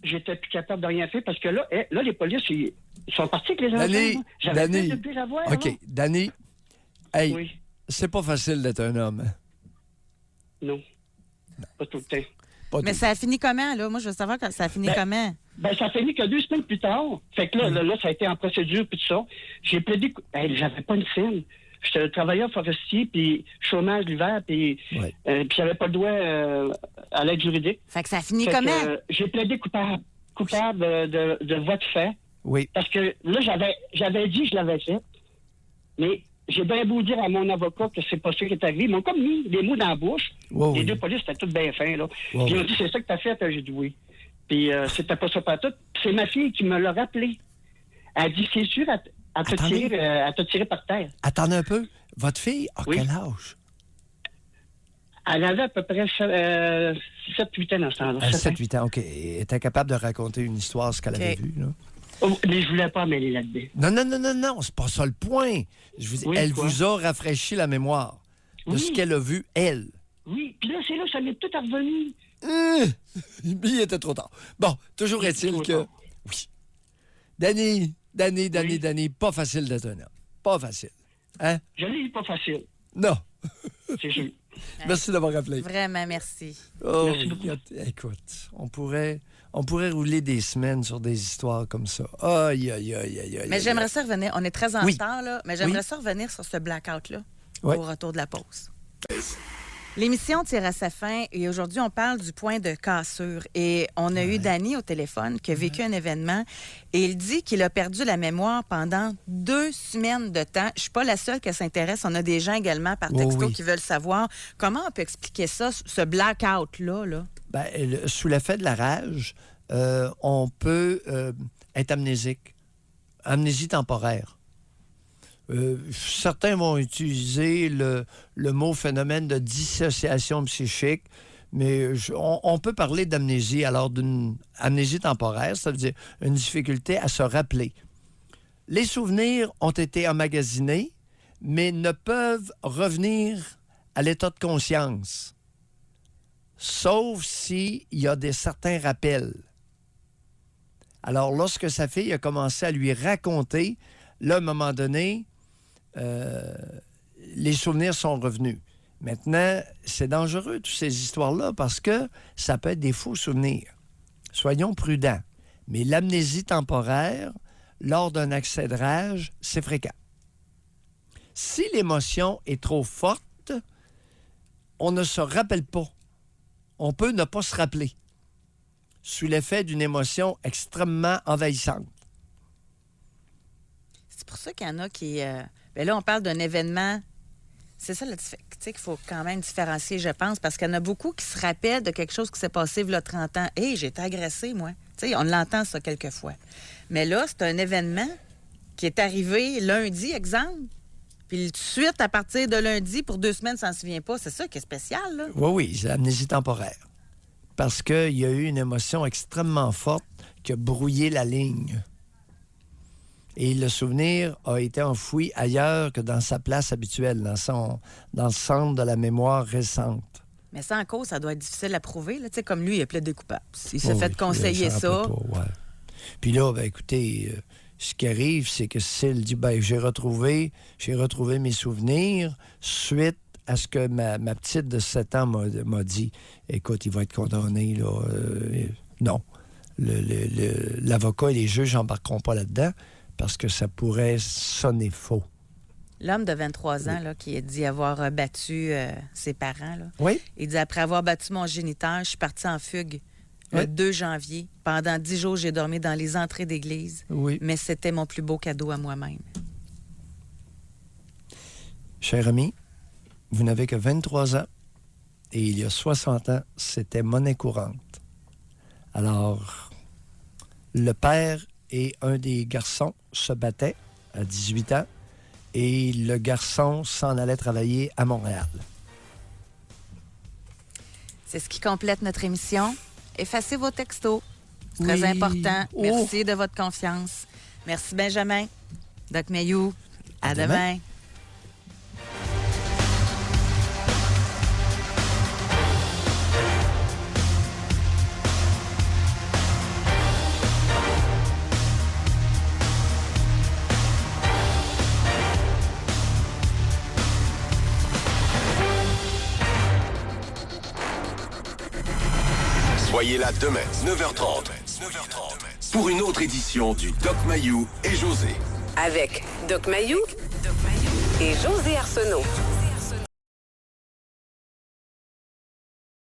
J'étais plus capable de rien faire parce que là, les polices, ils sont partis avec les enfants. J'avais Dany. plus de avoir. OK. Dany, hey, oui. C'est pas facile d'être un homme. Non. Pas tout le temps. Mais ça a fini comment, là? Moi, je veux savoir quand ça a fini comment. Ben, ça finit que 2 semaines plus tard. Fait que là, ça a été en procédure, puis tout ça. J'ai plaidé... j'avais pas une scène. J'étais travailleur forestier, puis chômage l'hiver, puis j'avais pas le droit à l'aide juridique. Fait que ça finit comment? J'ai plaidé coupable de voie de fait. Oui. Parce que là, j'avais dit que je l'avais fait, mais j'ai bien beau dire à mon avocat que c'est pas ça qui est arrivé. Ils m'ont comme mis des mots dans la bouche. Les deux polices étaient toutes bien fins, là. Puis ils m'ont dit, c'est ça que t'as fait? J'ai dit oui. Puis c'était pas ça pas tout. C'est ma fille qui me l'a rappelé. Elle dit, c'est sûr, elle te tirer par terre. Attendez un peu. Votre fille a quel âge? Elle avait à peu près 7-8 ans dans ce temps-là. 7-8 ans, OK. Elle était capable de raconter une histoire, ce qu'elle avait vu, là. Oh, mais je voulais pas mêler là-dedans. Non, c'est pas ça le point. Je vous dis, elle vous a rafraîchi la mémoire de ce qu'elle a vu, elle. Oui, puis là, c'est là que ça m'est tout revenu. Il était trop tard. Bon, toujours est-il que... Oui. Danny, pas facile d'être un homme. Pas facile. Hein? Je l'ai eu pas facile. Non. C'est sûr. Merci d'avoir appelé. Vraiment, merci. Oh, merci beaucoup. Écoute, on pourrait rouler des semaines sur des histoires comme ça. Aïe. Mais j'aimerais ça revenir. On est très en retard, là. Mais j'aimerais ça revenir sur ce blackout-là au retour de la pause. L'émission tire à sa fin et aujourd'hui, on parle du point de cassure. Et on a eu Danny au téléphone qui a vécu un événement et il dit qu'il a perdu la mémoire pendant 2 semaines de temps. Je suis pas la seule qui s'intéresse. On a des gens également par texto qui veulent savoir comment on peut expliquer ça, ce blackout-là. Là. Ben, sous l'effet de la rage, on peut être amnésique. Amnésie temporaire. Certains vont utiliser le mot phénomène de dissociation psychique, mais on peut parler d'amnésie, alors d'une amnésie temporaire, ça veut dire une difficulté à se rappeler. Les souvenirs ont été emmagasinés, mais ne peuvent revenir à l'état de conscience, sauf s'il y a certains rappels. Alors, lorsque sa fille a commencé à lui raconter, là, à un moment donné, les souvenirs sont revenus. Maintenant, c'est dangereux, toutes ces histoires-là, parce que ça peut être des faux souvenirs. Soyons prudents. Mais l'amnésie temporaire, lors d'un accès de rage, c'est fréquent. Si l'émotion est trop forte, on ne se rappelle pas. On peut ne pas se rappeler sous l'effet d'une émotion extrêmement envahissante. C'est pour ça qu'il y en a qui... Bien là, on parle d'un événement. C'est ça, qu'il faut quand même différencier, je pense, parce qu'il y en a beaucoup qui se rappellent de quelque chose qui s'est passé il y a 30 ans. « Hey, j'ai été agressé, moi. » Tu sais, on l'entend, ça, quelquefois. Mais là, c'est un événement qui est arrivé lundi, exemple. Puis tout de suite, à partir de lundi, pour 2 semaines, ça ne s'en souvient pas. C'est ça qui est spécial, là. Oui, c'est l'amnésie temporaire. Parce qu'il y a eu une émotion extrêmement forte qui a brouillé la ligne. Et le souvenir a été enfoui ailleurs que dans sa place habituelle, dans le centre de la mémoire récente. Mais ça, en cause, ça doit être difficile à prouver. Là. Comme lui, il a plaidé coupable. Il s'est fait conseiller ça. Puis là, écoutez, ce qui arrive, c'est que Cécile dit, j'ai retrouvé mes souvenirs suite à ce que ma petite de 7 ans m'a dit. Écoute, il va être condamné, là. Non. L'avocat et les juges n'embarqueront pas là-dedans, parce que ça pourrait sonner faux. L'homme de 23 ans là, qui a dit avoir battu ses parents, là, il dit « Après avoir battu mon géniteur, je suis parti en fugue le 2 janvier. Pendant 10 jours, j'ai dormi dans les entrées d'église. Mais c'était mon plus beau cadeau à moi-même. » Cher ami, vous n'avez que 23 ans et il y a 60 ans, c'était monnaie courante. Alors, le père et un des garçons se battaient à 18 ans et le garçon s'en allait travailler à Montréal. C'est ce qui complète notre émission. Effacez vos textos. C'est très important. Merci de votre confiance. Merci, Benjamin. Doc Mayou. À demain. Soyez là demain, 9h30. pour une autre édition du Doc Mayou et José. Avec Doc Mayou et José Arsenault.